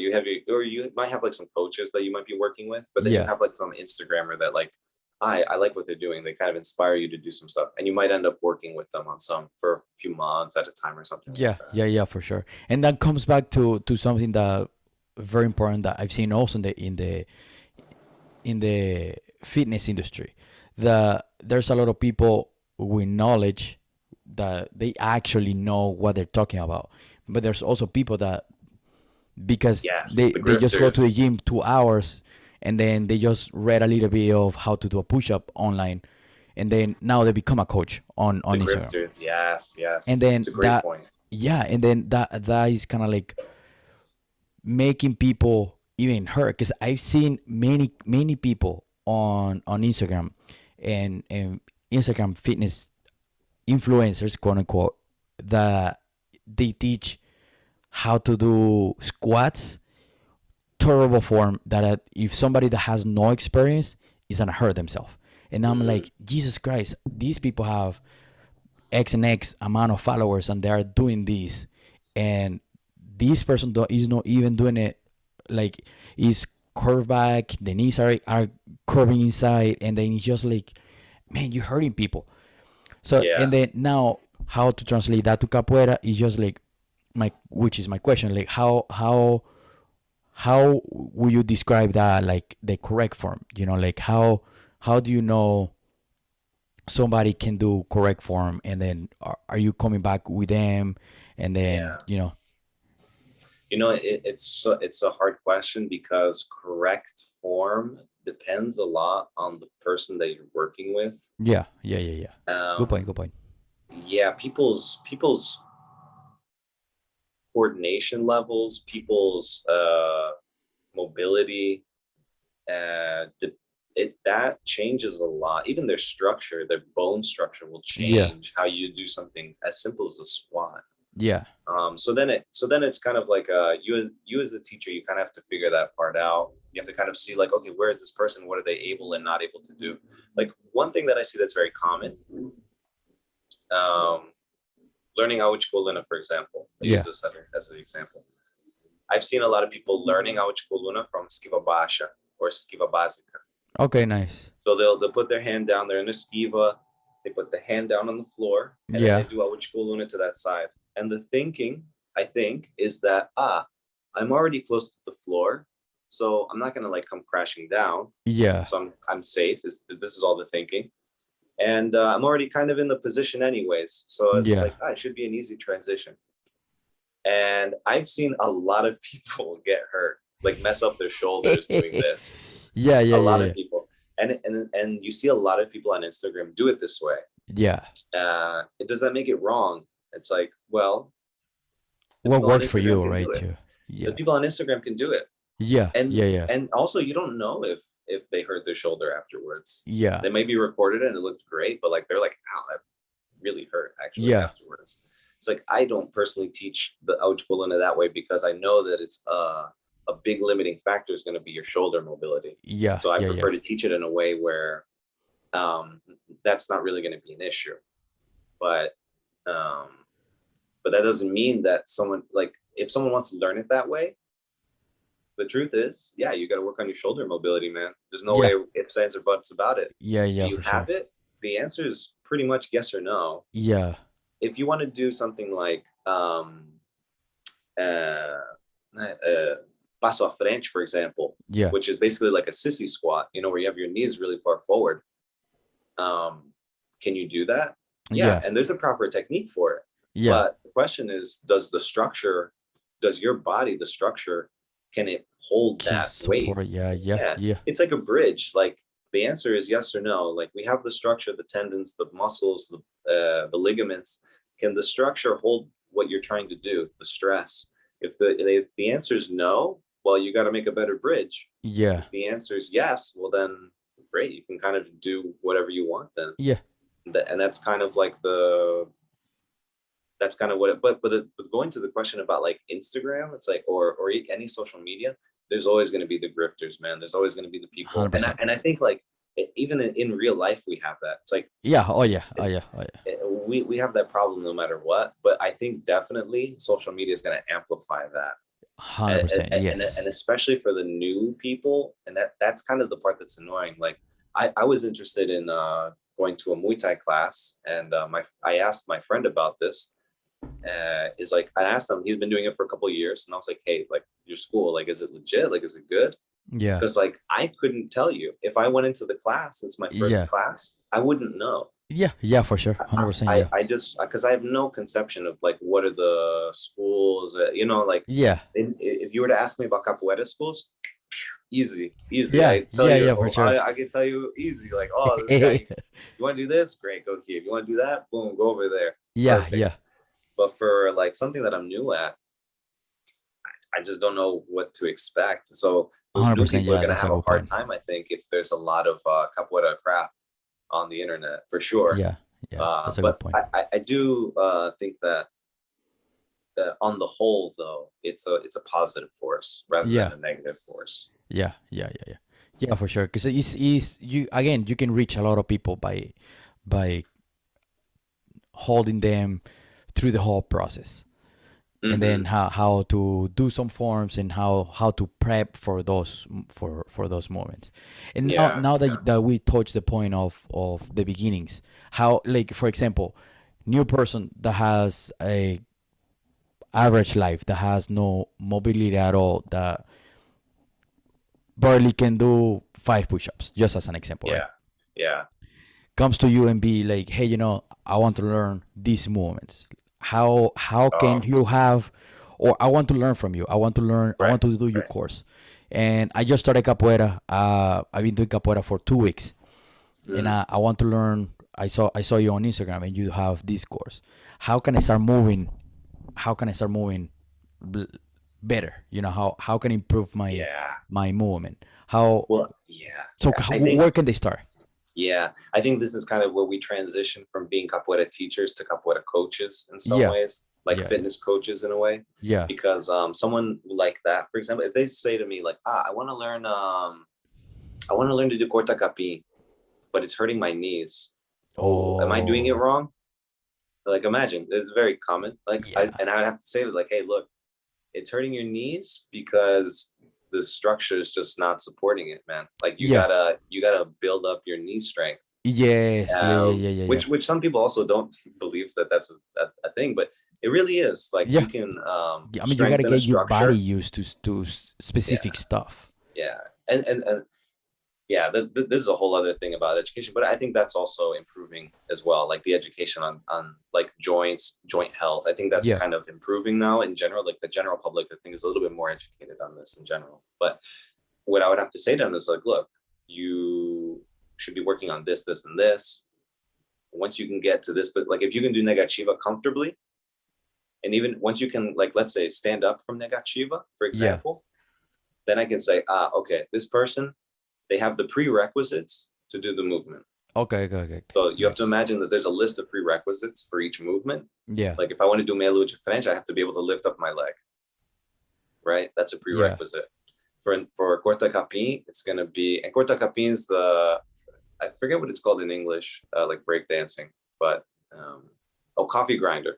You have or you might have like some coaches that you might be working with, but then you Yeah. have like some Instagrammer that like, I like what they're doing. They kind of inspire you to do some stuff, and you might end up working with them on some for a few months at a time or something like Yeah. that. Yeah. Yeah. For sure. And that comes back to something that very important that I've seen also in the fitness industry. There's a lot of people with knowledge that they actually know what they're talking about, but there's also people that, because Yes, they the they just go to grifters, the gym 2 hours, and then they just read a little bit of how to do a push-up online, and then now they become a coach the on Instagram. grifters. Yes, And yes, then it's a great that, point. yeah, and then that is kind of like making people even hurt, because I've seen many people on Instagram and Instagram fitness influencers, quote unquote, that they teach how to do squats terrible form that if somebody that has no experience is gonna hurt themselves. And I'm Mhm. like, Jesus Christ, these people have X and X amount of followers and they are doing this, and this person is not even doing it, like, is curved back, the knees are curving inside, and then it's just like, man, you're hurting people. So, and Yeah. then now how to translate that to capoeira is just like which is my question, like how would you describe that, like the correct form, like how do you know somebody can do correct form, and then are you coming back with them, and then Yeah. It's a hard question because correct form depends a lot on the person that you're working with. yeah, yeah, yeah, yeah, good point, Um, good point. yeah, people's coordination levels, people's mobility, uh, that changes a lot. Even their structure, their bone structure will Yeah, change how you do something as simple as a squat. yeah, So then it's kind of like you as the teacher, you kind of have to figure that part out. You have to kind of see like, okay, where is this person? What are they able and not able to do? Like, one thing that I see that's very common, um, learning Audible, for example. I use yeah, this as an example. I've seen a lot of people learning Audible from Skiva Basha or Skiva Basica. okay, nice, So they'll put their hand down, they're in a skiva, they put the hand down on the floor, and then they yeah, do Awichkuluna to that side. And the thinking, I think, is that I'm already close to the floor, so I'm not gonna like come crashing down. yeah, So I'm safe. This is all the thinking. And I'm already kind of in the position anyways. So it's yeah. like, it should be an easy transition. And I've seen a lot of people get hurt, like mess up their shoulders doing this. Yeah, yeah, A yeah, lot yeah, of people. And you see a lot of people on Instagram do it this way. yeah. Does that make it wrong? It's like, well, the What people on works for Instagram you, can do right, it. too? The Yeah, people on Instagram can do it. yeah, And yeah, yeah, and also, you don't know if they hurt their shoulder afterwards. yeah, They maybe recorded it and it looked great, but like they're like, ow, that really hurt actually yeah, afterwards. It's like, I don't personally teach the Audible that way because I know that it's a big limiting factor is going to be your shoulder mobility. yeah, So I yeah, yeah, prefer to teach it in a way where that's not really going to be an issue. But um, but that doesn't mean that someone, like, if someone wants to learn it that way, the truth is, yeah, you got to work on your shoulder mobility, man. There's no way yeah, ifs, ands, or buts about it. yeah, Do yeah, you for have sure. it? The answer is pretty much yes or no. Yeah, If you want to do something like uh, passo a frente, for example, yeah, which is basically like a sissy squat, where you have your knees really far forward. Can you do that? Yeah, yeah, and there's a proper technique for it. yeah. But the question is, does your body, the structure, can it hold Can that weight? support. Yeah, yeah, Yeah, yeah, it's like a bridge. Like, the answer is yes or no. Like, we have the structure, the tendons, the muscles, the ligaments. Can the structure hold what you're trying to do, the stress. If the answer is no, well, you got to make a better bridge. Yeah. If the answer is yes, well then great, you can kind of do whatever you want then. Yeah. And that's kind of like that's kind of what it, but going to the question about like Instagram, it's like, or any social media, there's always going to be the grifters, man. There's always going to be the people. And 100%. I think like even in real life, we have that. It's like, Yeah. Oh yeah. Oh yeah. Oh yeah. we have that problem no matter what, but I think definitely social media is going to amplify that. 100%. And Yes. especially for the new people, and that's kind of the part that's annoying. Like I was interested in going to a Muay Thai class, and I asked my friend about this. Is like, I asked him, he's been doing it for a couple of years, and I was like, hey, like your school, like, is it legit? Like, is it good? Yeah. Because like I couldn't tell you if I went into the class. It's my first Yeah. class. I wouldn't know. Yeah. Yeah. For sure. 100%. Yeah. I just, because I have no conception of like what are the schools, like Yeah. if you were to ask me about capoeira schools, easy. Yeah. I tell Yeah. you, Yeah. For sure. I can tell you easy, like, oh, this guy, you want to do this, great, go here. You want to do that, boom, go over there. Yeah. Perfect. Yeah. But for like something that I'm new at, I just don't know what to expect. So those new 100%. people are Yeah. going to That's a have a good hard point. time, I think, if there's a lot of capoeira crap on the internet, for sure. Yeah. Yeah. That's a good But point. I do think that on the whole, though, it's a positive force rather Yeah. than a negative force. Yeah. Yeah. Yeah. Yeah. Yeah. For sure. Because it's you again. You can reach a lot of people by holding them through the whole process. And then how to do some forms and how to prep for those for those moments. And Yeah, now that we touched the point of the beginnings, how, like, for example, new person that has a average life, that has no mobility at all, that barely can do 5 push-ups, just as an example, right? yeah, yeah. Comes to you and be like, hey, I want to learn these movements. How can Oh, you have, or I want to learn from you. I want to learn. I right, want to do your right. course. And I just started capoeira. I've been doing capoeira for 2 weeks, and Mm, I want to learn. I saw you on Instagram, and you have this course. How can I start moving? How can I start moving better? How can I improve yeah. my movement? How Well, yeah. so I think, where can they start? yeah, I think this is kind of where we transition from being capoeira teachers to capoeira coaches in some Yeah, ways, like yeah, fitness coaches in a way. yeah. Because someone like that, for example, if they say to me like, I want to learn to do corta capi, but it's hurting my knees. Oh, am I doing it Oh, wrong? Like, imagine, it's very common. Like, yeah, I would have to say like, hey, look, it's hurting your knees because the structure is just not supporting it, man. Like, yeah. you gotta build up your knee strength. Yes, yeah, yeah, yeah, yeah, yeah. Which some people also don't believe that that's a thing, but it really is. Like, Yeah. you can Yeah, I mean, you gotta strengthen a get your body structure. used to Yeah, specific stuff. yeah, and yeah, this is a whole other thing about education, but I think that's also improving as well. Like the education on like joints, joint health. I think that's Yeah, kind of improving now in general. Like the general public, I think, is a little bit more educated on this in general. But what I would have to say to them is like, look, you should be working on this, this, and this. Once you can get to this, but like if you can do negativa comfortably, and even once you can, like, let's say, stand up from negativa, for yeah. example, then I can say, okay, this person, they have the prerequisites to do the movement. Okay, okay, okay, okay. So you have to Nice. imagine that there's a list of prerequisites for each movement. Yeah, Like if I want to do meia lua de frente, I have to be able to lift up my leg, right? That's a yeah. prerequisite. For corta capim, it's going to be, and corta capim is I forget what it's called in English, like breakdancing, but coffee grinder.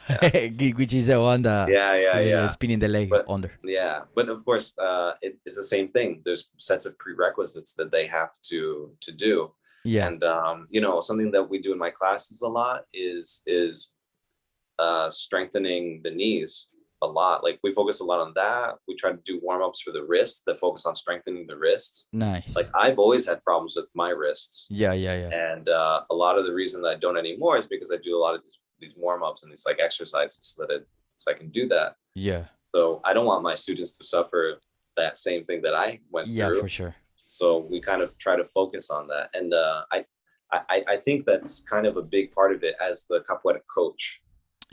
Yeah, Which is the one that, yeah, yeah, yeah, yeah, yeah. spinning the leg But under. yeah, but of course, it's the same thing. There's sets of prerequisites that they have to do. Yeah, And something that we do in my classes a lot is strengthening the knees a lot. Like we focus a lot on that. We try to do warm-ups for the wrists that focus on strengthening the wrists. nice. Like I've always had problems with my wrists, Yeah, yeah, yeah, and a lot of the reason that I don't anymore is because I do a lot of these warm-ups and these like exercises so I can do that. yeah, So I don't want my students to suffer that same thing that I went yeah, through. for sure. So we kind of try to focus on that. And I think that's kind of a big part of it as the capoeira coach.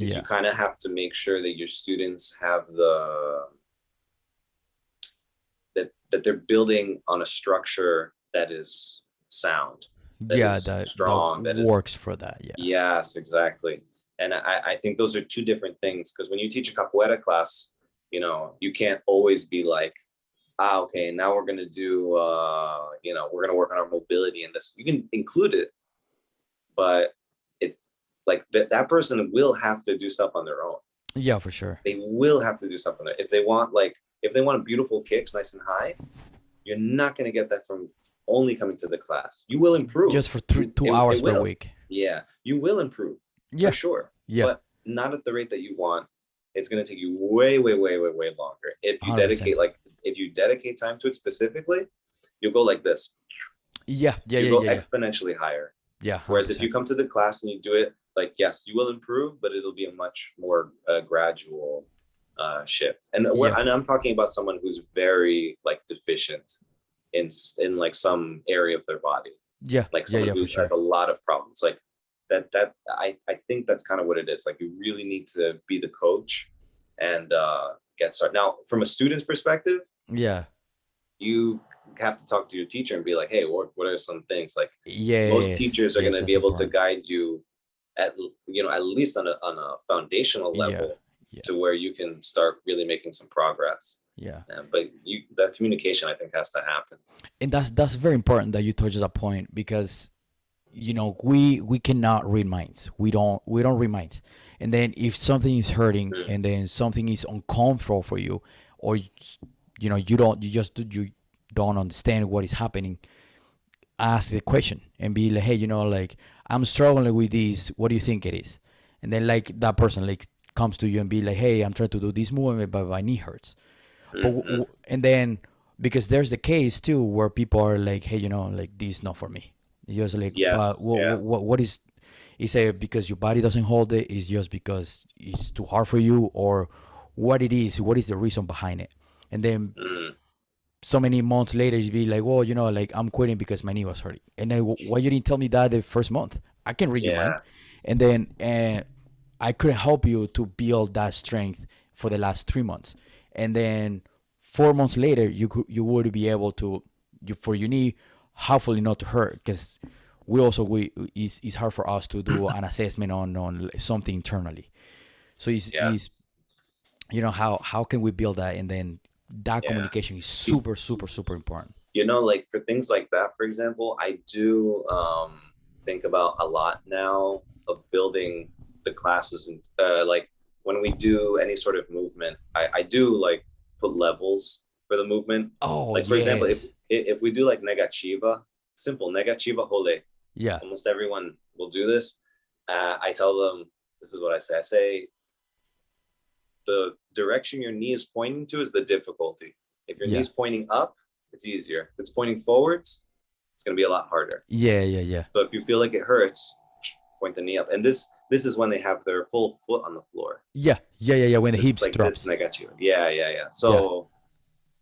is you Yeah. kind of have to make sure that your students have that they're building on a structure that is sound, that Yeah, is that strong, that is, works for that. Yeah. yes, exactly. And I think those are two different things, because when you teach a capoeira class, you can't always be like, okay, now we're going to do, we're going to work on our mobility in this. You can include it, but it, like that person will have to do stuff on their own. Yeah, for sure. They will have to do something. If they want, beautiful kicks, nice and high, you're not going to get that from only coming to the class. You will improve. Just for 2 hours It per will. week. Yeah, you will improve Yeah. for sure, Yeah. but not at the rate that you want. It's going to take you way, way, way, way, way longer. If you 100%. dedicate time to it specifically, you'll go like this. Yeah. Yeah. You Yeah. go Yeah. exponentially higher. Yeah. Whereas if 100%. you come to the class and you do it, like, yes, you will improve, but it'll be a much more gradual shift. And Yeah. and I'm talking about someone who's very like deficient in like some area of their body, Yeah. like Yeah. someone Yeah. who For sure. has a lot of problems, like I think that's kind of what it is. Like, you really need to be the coach and get started. Now, from a student's perspective, Yeah. you have to talk to your teacher and be like, hey, what are some things, like, most Yes. teachers are Yes, going to that's be able to important. guide you at least on a foundational level, Yeah. to where you can start really making some progress. Yeah. But that communication, I think, has to happen. And that's very important that you touched that point, because we cannot read minds. We don't read minds. And then if something is hurting, and then something is uncomfortable for you, or you don't understand what is happening, ask the question and be like, hey, like, I'm struggling with this, what do you think it is? And then, like, that person, like, comes to you and be like, hey, I'm trying to do this movement, but my knee hurts. Mhm. And then, because there's the case too where people are like, hey, like, this is not for me. You're just like, but Yes, yeah. what is it because your body doesn't hold it? Is just because it's too hard for you, or what it is? What is the reason behind it? And then Mhm. so many months later, you'd be like, well, like, I'm quitting because my knee was hurting. And then, why you didn't tell me that the first month? I can read your mind. Yeah. And then I couldn't help you to build that strength for the last 3 months. And then 4 months later, you would be able to, for your knee, hopefully not to hurt, because it's hard for us to do an assessment on something internally. So Yeah. how can we build that? And then that Yeah. communication is super, super, super important. Like, for things like that, for example, I do think about a lot now of building the classes, and like, when we do any sort of movement, I do, like, put levels for the movement. Oh, Like, for example, yes. if we do, like, negativa, simple negativa hole, Yeah. almost everyone will do this. I tell them, this is what I say. I say, the direction your knee is pointing to is the difficulty. If your Yeah. knee's pointing up, it's easier. If it's pointing forwards, it's going to be a lot harder. Yeah. Yeah. Yeah. So if you feel like it hurts, point the knee up. And this is when they have their full foot on the floor. Yeah. Yeah. Yeah. Yeah. When the It's hips like drops. this negativa. Yeah. So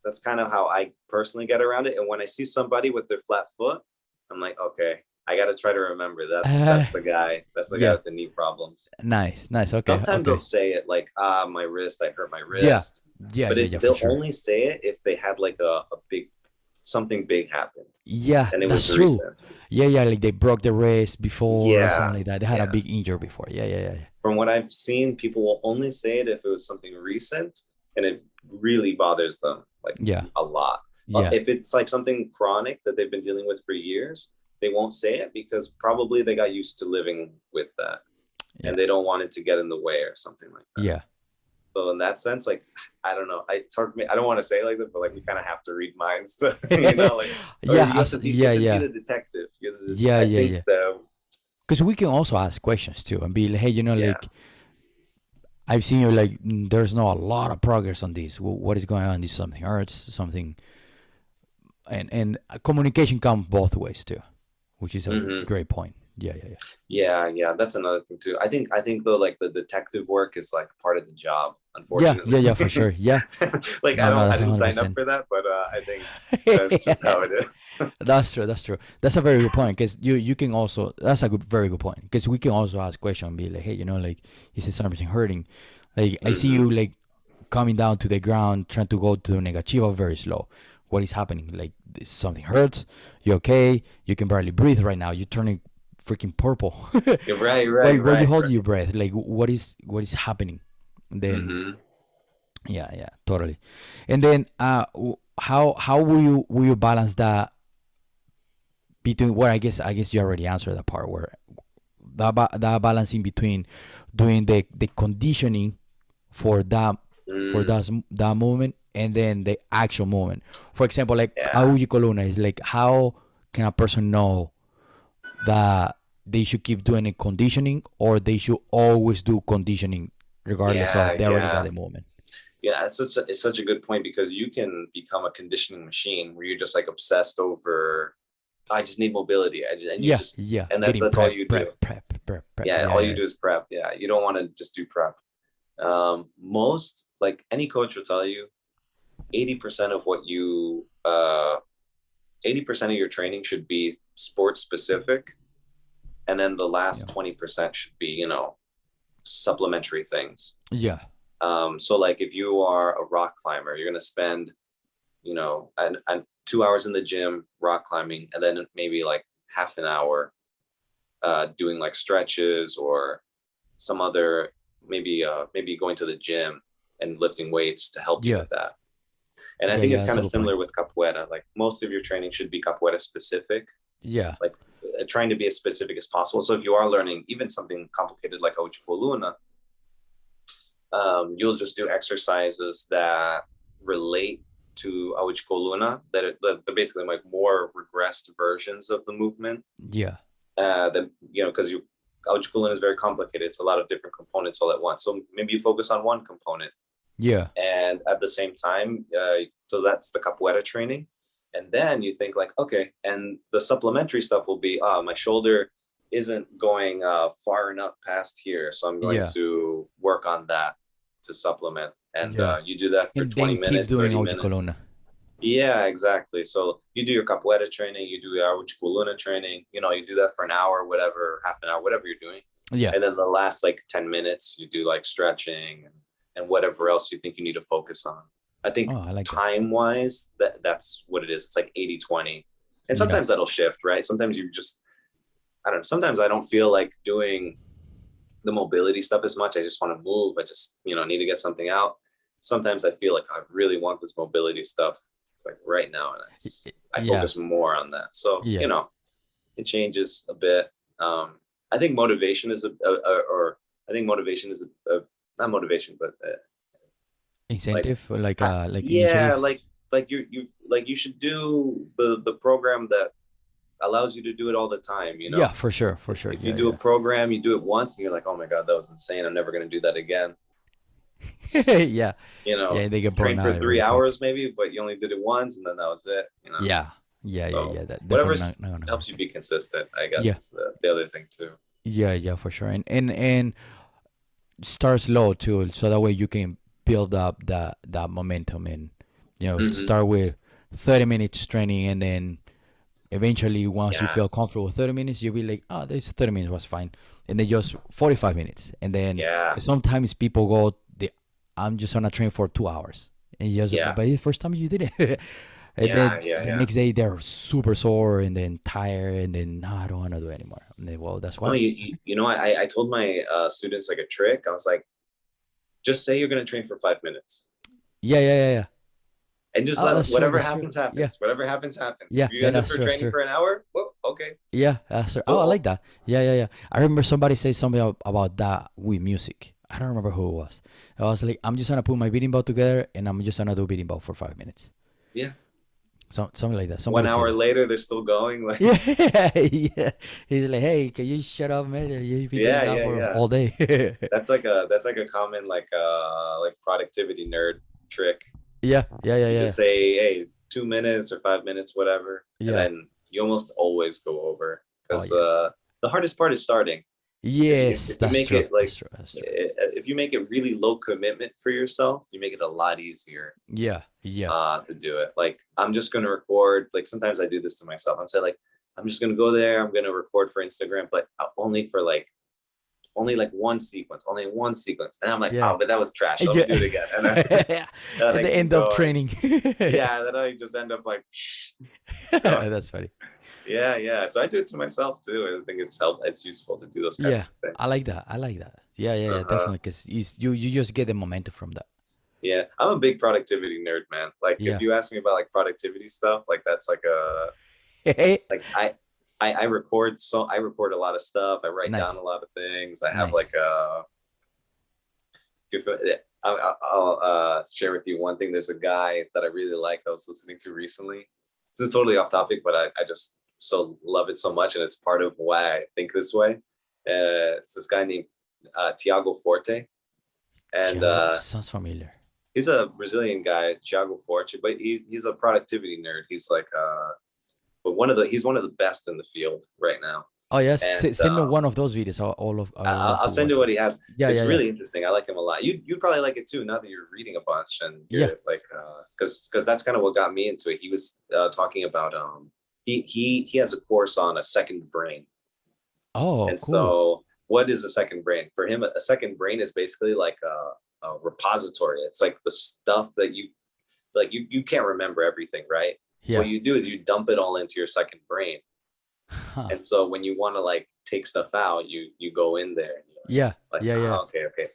that's kind of how I personally get around it. And when I see somebody with their flat foot, I'm like, okay, I got to try to remember that's the guy. That's the guy Yeah. with the knee problems. Nice. Okay. Sometimes Okay. they'll say it like, my wrist, I hurt my Yeah. wrist. Yeah. But Yeah. Yeah. For they'll sure. only say it if they had like something big happened. Yeah. And it That's was true. recent. Yeah. Like they broke the wrist before, or Yeah, something like that. They had a yeah. big injury before. Yeah. From what I've seen, people will only say it if it was something recent and it really bothers them, like, Yeah. a lot. Yeah. If it's like something chronic that they've been dealing with for years, they won't say it because probably they got used to living with that. Yeah. And they don't want it to get in the way or something like that. Yeah. So in that sense, like, I don't know. It's hard for me. I don't want to say it like that, but like, we kind of have to read minds to, like, or Yeah. you have to be, Yeah. you have Yeah. to be the detective. Yeah. I Yeah. think Yeah. the, Because we can also ask questions too and be like, hey, Yeah. like, I've seen you, like, there's not a lot of progress on this. What is going on? This something hurts, something. And communication comes both ways too, which is a Mhm. great point. Yeah. Yeah, that's another thing too. I think though, like the detective work is like part of the job, unfortunately. Yeah, for sure. Yeah. Like No, no, I that's didn't sign up 100%. for that, but I think that's just how it is. That's true. That's true. That's a very good point because you can also that's a very good point because we can also ask question and be like, hey, like, is it something hurting? Like I see you Hmm. like coming down to the ground trying to go to negativa very slow. What is happening? Like something hurts. You okay? You can barely breathe right now. You're turning freaking purple. Yeah, right, why right, you right, hold right. your breath? Like what is happening? And then Hmm. yeah, totally. And then how will you balance that between where I guess you already answered that part where that balancing between doing the conditioning for Mm, that movement and then the actual movement. For example, like yeah, Audible Colonna is like how can a person know that they should keep doing a conditioning or they should always do conditioning regardless yeah, of they already got yeah. the movement. Yeah, it's such a good point because you can become a conditioning machine where you're just like obsessed over I just need mobility. And you just Yeah, and getting that's all you do. prep. Yeah, all you Yeah, do is prep. Yeah, you don't want to just do prep. Most like any coach will tell you, 80% of what you 80% of your training should be sports specific, and then the yeah, last 20% should be supplementary things. yeah, So like if you are a rock climber, you're gonna spend and 2 hours in the gym rock climbing, and then maybe like half an hour doing like stretches or some other maybe going to the gym and lifting weights to help you yeah, with that. And I think it's That's kind a of good point. similar with capoeira. Like most of your training should be capoeira specific, Yeah, like trying to be as specific as possible. So if you are learning even something complicated like Ochikoluna, you'll just do exercises that relate to Awichkoluna, that basically like more regressed versions of the movement. yeah, That because Awichkoluna is very complicated. It's a lot of different components all at once. So maybe you focus on one component, yeah, and at the same time, so that's the capoeira training. And then you think like, okay, and the supplementary stuff will be, my shoulder isn't going far enough past here, so I'm going yeah, to work on that to supplement. And yeah. you do that for And 20 then keep minutes, doing 30 Audio minutes. Colonna. Yeah, exactly. So you do your capoeira training, you do your Awichkuluna training, you do that for an hour, whatever, half an hour, whatever you're doing. Yeah. And then the last like 10 minutes, you do like stretching and whatever else you think you need to focus on. I think Oh, I like that. time wise, that's what it is. It's like 80-20. And Yeah. sometimes that'll shift, right? Sometimes you just, I don't know, sometimes I don't feel like doing the mobility stuff as much. I just want to move. I just, need to get something out. Sometimes I feel like I really want this mobility stuff like right now. And I Yeah. focus more on that. So, Yeah. it changes a bit. I think motivation is or I think motivation is not motivation, but like Incentive or like yeah, initiative. you should do the program that allows you to do it all the time. Yeah, for sure, for if, sure. if you Yeah, do a yeah. program, you do it once and you're like, oh my god, that was insane, I'm never going to do that again. It's, Yeah. Yeah, they get train burned for out three really quick. hours maybe, but you only did it once and then that was it. Yeah. Yeah. So That whatever definitely not gonna helps work. you be consistent, I guess, Yeah. is the other thing too. Yeah, for sure. And start slow too, so that way you can build up that momentum and Hmm. start with 30 minutes training and then eventually once you feel Yes. comfortable with 30 minutes you'll be like, oh, this 30 minutes was fine, and then just 45 minutes, and then Yeah. 'cause sometimes people go I'm just gonna train for 2 hours, and just Yeah. but the first time you did it and Yeah. then Yeah. the Yeah. next day they're super sore and then tired and then no, I don't want to do it anymore, and then well, that's No, why. I told my students like a trick. I was like, just say you're going to train for 5 minutes Yeah. and just Oh, let that's true, whatever that's true. happens Yeah, happens. Whatever happens happens. If you end up that's for true, that's training true. for an hour, well, okay. Yeah, that's true. Oh, I Oh, like that. Yeah. I remember somebody said something about that with music. I don't remember who it was. I was like, I'm just gonna put my beating ball together and I'm just gonna do beating ball for 5 minutes. yeah. Something like that. One Somebody said hour that. later, they're still going. Like, Yeah, yeah. He's like, hey, can you shut up, man? You've been doing yeah, that yeah, for yeah. all day. That's like a common like productivity nerd trick. You Yeah. just say, hey, 2 minutes or 5 minutes, whatever, and Yeah. then you almost always go over Oh because yeah. the hardest part is starting. Yes, If you that's make true. it like That's true. That's true. if you make it really low commitment for yourself, you make it a lot easier Yeah, yeah. to do it. Like I'm just gonna record. Like sometimes I do this to myself. I'm saying like I'm just gonna go there. I'm gonna record for Instagram, but only for like only like only one sequence. And I'm like, Yeah. oh, but that was trash. Let me Yeah. do it again. And then, then At I the keep end of going. training. Yeah, then I just end up like going. That's funny. Yeah, yeah. So I do it to myself too. I think it's useful to do those kinds Yeah, of I things. like that. I like that. Yeah, yeah, yeah, Uh-huh. definitely. Because you just get the momentum from that. Yeah. I'm a big productivity nerd, man. Like if Yeah. you ask me about like productivity stuff, like that's like a like I record a lot of stuff. I write down Nice, a lot of things. I have like nice. I'll share with you one thing. There's a guy that I really like. I was listening to recently. This is totally off topic, but I just so love it so much, and it's part of why I think this way. It's this guy named Tiago Forte, and Thiago sounds familiar. he's a Brazilian guy, Tiago Forte, but he's a productivity nerd. He's like but he's one of the best in the field right now. Oh yes, And send me one of those videos. I would love I'll to send you watch what that. he has. Yeah, It's yeah, yeah, really interesting. I like him a lot. You'd probably like it too. Now that you're reading a bunch and yeah. you're like, because that's kind of what got me into it. He was talking about he has a course on a second brain, Oh, and cool. so what is a second brain for him? A second brain is basically like a repository. It's like the stuff that you like. You can't remember everything, right? So what Yeah. you do is you dump it all into your second brain, Huh. and so when you want to like take stuff out, you go in there and you're Yeah, like, yeah, yeah. oh, okay.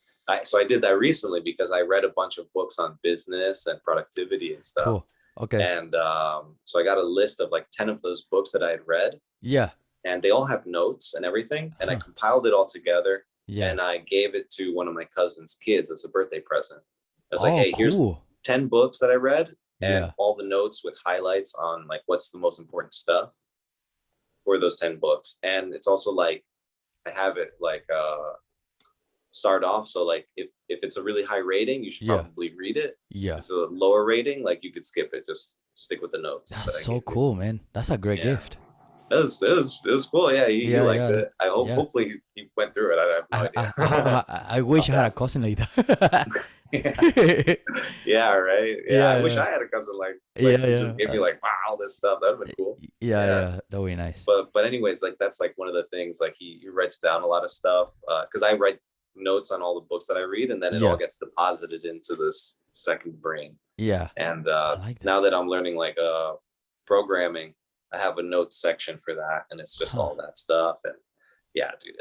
So I did that recently because I read a bunch of books on business and productivity and stuff. Cool. Okay. And so I got a list of like 10 of those books that I had read, Yeah. and they all have notes and everything. And I Huh. compiled it all together Yeah. and I gave it to one of my cousin's kids as a birthday present. I was like, Oh, hey, here's cool. 10 books that I read and Yeah. all the notes with highlights on like what's the most important stuff for those 10 books. And it's also like I have it like start off. So like if it's a really high rating, you should Yeah. probably read it. If Yeah. it's a lower rating, like you could skip it. Just stick with the notes That's that I so gave you. cool, man. That's a great Yeah. gift. It was cool. Yeah, he Yeah, liked yeah, it. I hope yeah. hopefully he went through it. I have no idea. I wish I'll I had a ask him. cousin like that. Yeah. Yeah, right. Yeah, I Yeah, wish yeah, I had a cousin like yeah, who just yeah, gave me like wow all this stuff. That'd been cool. yeah, Yeah. yeah. That would be nice. But anyways, like that's like one of the things. Like he writes down a lot of stuff because I write notes on all the books that I read, and then it all Yeah, gets deposited into this second brain. yeah. And I like that. now that I'm learning like programming, I have a notes section for that, and it's just Huh. all that stuff. And yeah, dude,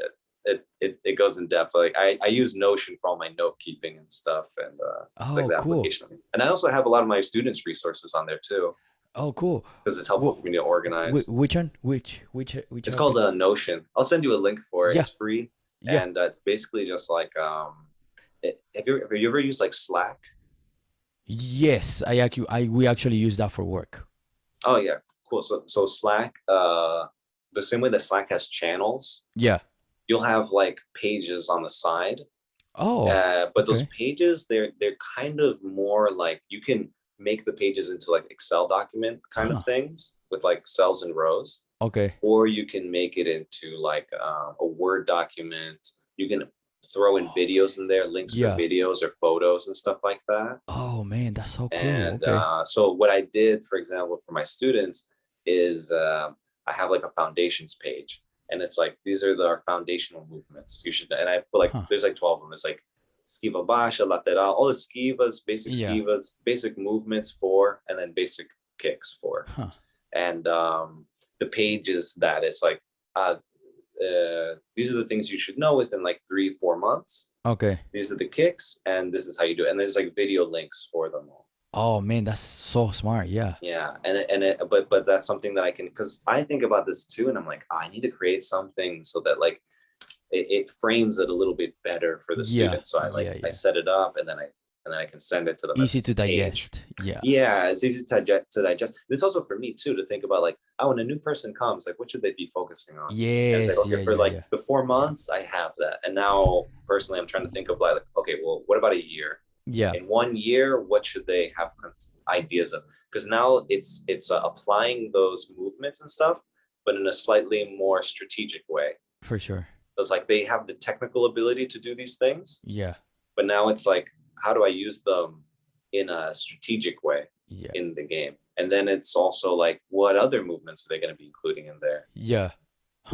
it goes in depth. Like I use Notion for all my note keeping and stuff, and it's like Oh, the cool. application. And I also have a lot of my students' resources on there too, Oh, cool. because it's helpful for me to organize. Which one? Which It's called application? Notion. I'll send you a link for it. Yeah, It's free, yeah. and it's basically just like have you ever used like Slack? Yes, we actually use that for work. Oh yeah, cool. So Slack, the same way that Slack has channels, Yeah. you'll have like pages on the side. Oh, But those okay. pages, they're kind of more like you can make the pages into like Excel document kind of Huh. things with like cells and rows, Okay. or you can make it into like a Word document. You can throw in videos in there, links for Yeah. videos or photos and stuff like that. Oh man, that's so cool. And Okay. so what I did, for example, for my students is I have like a foundations page, and it's like these are our foundational movements. You should, and I put like Huh. there's like 12 of them. It's like esquiva baixa, lateral, all the Yeah. esquivas, basic movements for, and then basic kicks for. Huh. And the pages that it's like these are the things you should know within like 3-4 months. Okay. These are the kicks, and this is how you do it. And there's like video links for them all. Oh man, that's so smart. Yeah. Yeah, but that's something that I can, because I think about this too, and I'm like, I need to create something so that like it frames it a little bit better for the Yeah. students. So I Yeah. I Yeah. set it up, and then I can send it to them as Easy to this page. digest. Yeah. Yeah, it's easy to digest. It's also for me too to think about like, oh, when a new person comes, like what should they be focusing on? And it's like, Yes. Yeah. okay, for Yeah. like Yeah. the 4 months, I have that. And now personally, I'm trying to think of like, okay, well, what about a year? Yeah. In 1 year, what should they have ideas of? Because now it's applying those movements and stuff, but in a slightly more strategic way. For sure. So it's like they have the technical ability to do these things, Yeah. but now it's like, how do I use them in a strategic way Yeah. in the game? And then it's also like, what other movements are they going to be including in there? Yeah. It's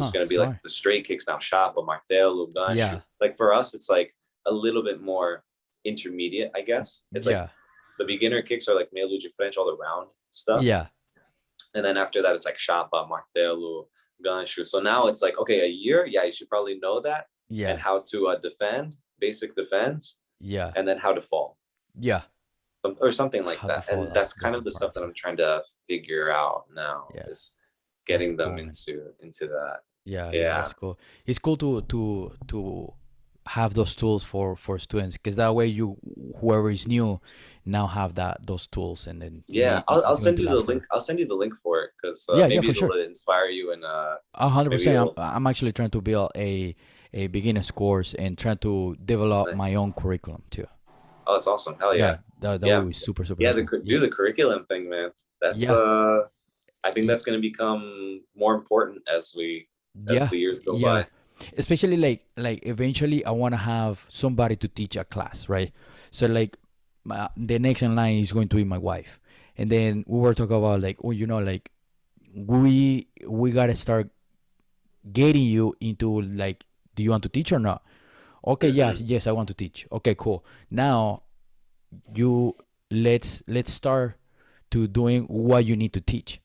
Huh. going to be like Smart. the straight kicks now, chapa, martelo, gancho. Yeah. Like for us, it's like a little bit more intermediate, I guess. It's like Yeah. the beginner kicks are like meia lua de frente, all the round stuff. Yeah. And then after that, it's like chapa, martelo, gancho. So now it's like, okay, a year. Yeah, you should probably know that and Yeah. how to defend, basic defense, Yeah. and then how to fall Yeah. or something like How to that. fall. And that's kind That's of the stuff important that too. I'm trying to figure out now Yeah. is That's getting them cool, man. into that. Yeah. Yeah. Yeah. That's cool. It's cool to have those tools for students, because that way you, whoever is new, now have those tools, and then Yeah, I'll it's going send to you the last link. for. I'll send you the link for it because Yeah. Yeah. maybe For it'll sure. inspire you and maybe 100%. I'm, it'll. I'm actually trying to build a beginner's course and trying to develop my Nice. own curriculum too. Oh, that's awesome. Hell yeah. Yeah, that Yeah. would be super Yeah, helpful. do Yeah, the curriculum thing, man. That's yeah, I think y- that's going to become more important as yeah, the years go yeah. by. Especially like eventually, I want to have somebody to teach a class, right? So like, the next in line is going to be my wife, and then we were talking about like, oh, like we gotta start getting you into like, do you want to teach or not? Okay, yes, Hmm. yes, I want to teach. Okay, cool. Now you let's start to doing what you need to teach,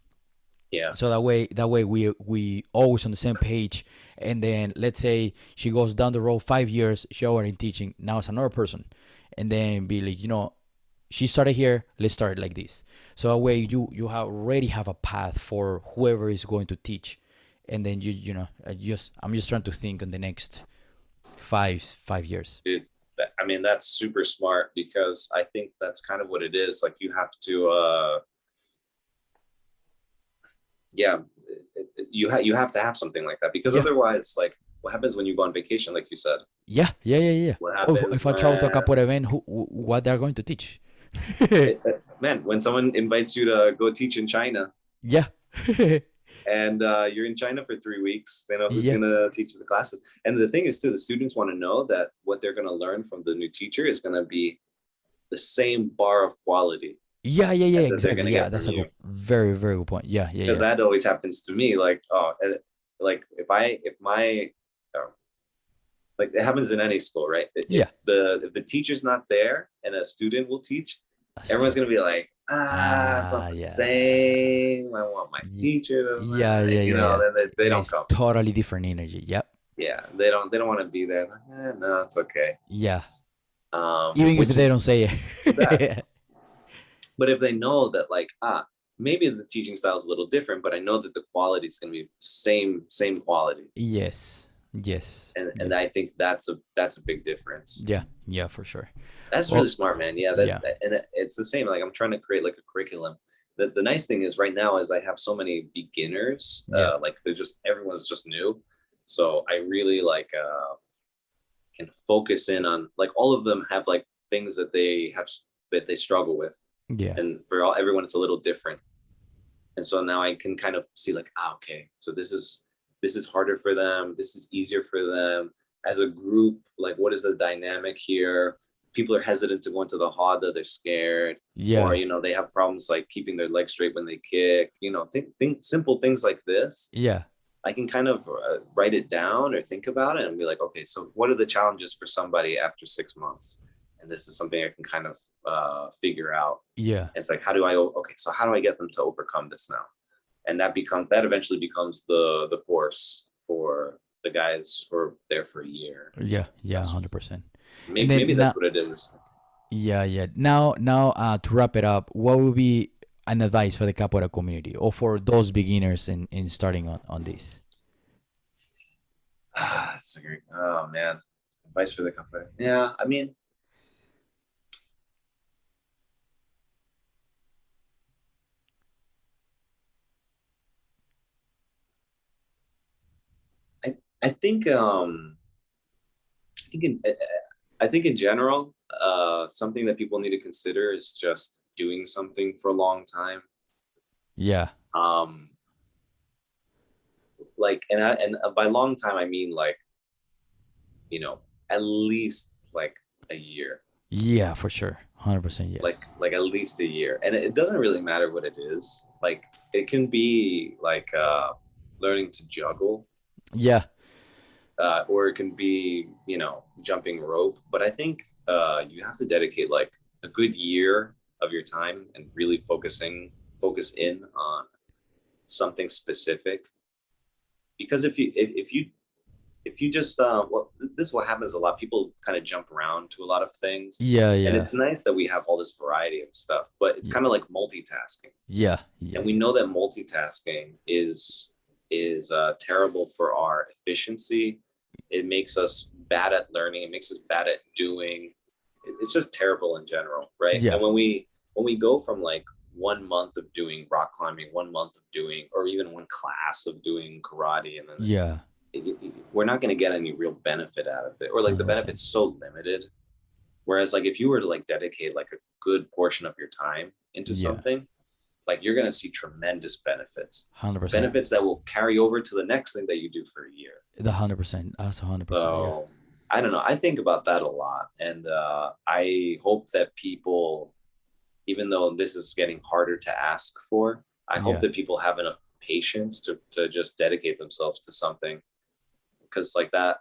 Yeah. so that way we always on the same page. And then let's say she goes down the road 5 years, she already teaching, now it's another person, and then be like, she started here, let's start like this. So that way you already have a path for whoever is going to teach. And then I'm just trying to think on the next 5 years. Dude, I mean, that's super smart because I think that's kind of what it is. Like you have to, yeah, you have to have something like that because Yeah, otherwise, like, what happens when you go on vacation? Like you said, yeah. what Oh, if, happens if I travel to a when couple event, what they're going to teach? man, when someone invites you to go teach in China Yeah. and you're in China for 3 weeks, they know who's Yeah. gonna teach the classes. And the thing is, too, the students want to know that what they're gonna learn from the new teacher is gonna be the same bar of quality Yeah, as that they're exactly. gonna Yeah, get from that's a you. good, very, very good point. Because Yeah. that always happens to me. Like, oh, like if my like it happens in any school, right? Yeah, If the teacher's not there and a student will teach, that's everyone's true. gonna be like, it's not the Yeah. same. I want my Ye- teacher to, Yeah. then they And don't it's come. totally different energy. Yep. Yeah, they don't want to be there. Like, no, it's okay. Yeah. Even if Which they don't is say that. it. But if they know that, like, maybe the teaching style is a little different, but I know that the quality is gonna be same quality, Yes. Yes. and I think that's a big difference. Yeah, for sure. That's really Well, smart, man. Yeah, yeah. it's the same. Like I'm trying to create like a curriculum. The nice thing is right now is I have so many beginners. Yeah. Like everyone's just new, so I really like can focus in on like all of them have like things that they struggle with, Yeah. and everyone it's a little different. And so now I can kind of see like, okay, so this is harder for them, this is easier for them as a group. Like, what is the dynamic here? People are hesitant to go into the hada, they're scared, or Yeah. they have problems like keeping their legs straight when they kick. Think simple things like this. Yeah. I can kind of write it down or think about it and be like, okay, so what are the challenges for somebody after 6 months? And this is something I can kind of figure out. Yeah. And it's like, so how do I get them to overcome this now? And that eventually becomes the course for the guys who are there for a year. Yeah. That's 100%. And maybe then that's now, what it is. yeah. Now, to wrap it up, what would be an advice for the capoeira community, or for those beginners in starting on this? That's a great. Oh man, advice for the company. Yeah, I mean, I I think I think in I think in general, something that people need to consider is just doing something for a long time. Yeah. Um, like, and by long time I mean like, at least like a year. Yeah, for sure. 100%. Yeah. Like at least a year, and it doesn't really matter what it is. Like it can be like learning to juggle, Yeah. or it can be jumping rope. But I think you have to dedicate like a good year of your time and really focus in on something specific. Because if you just well, this is what happens a lot. People kind of jump around to a lot of things, Yeah. and Yeah. it's nice that we have all this variety of stuff, but it's kind of like multitasking. Yeah. Yeah. And we know that multitasking is terrible for our efficiency. It makes us bad at learning. It makes us bad at doing. It's just terrible in general, right? Yeah. And when we go from like 1 month of doing rock climbing, 1 month of doing, or even one class of doing karate, and then Yeah. we're not going to get any real benefit out of it, or like the 100%. benefit's so limited. Whereas like if you were to like dedicate like a good portion of your time into Yeah. something, like you're going to see tremendous benefits 100%. that will carry over to the next thing that you do for a year. The 100%. That's 100%. So I don't know, I think about that a lot, and I hope that people, even though this is getting harder to ask for, I hope that people have enough patience to just dedicate themselves to something, because like that,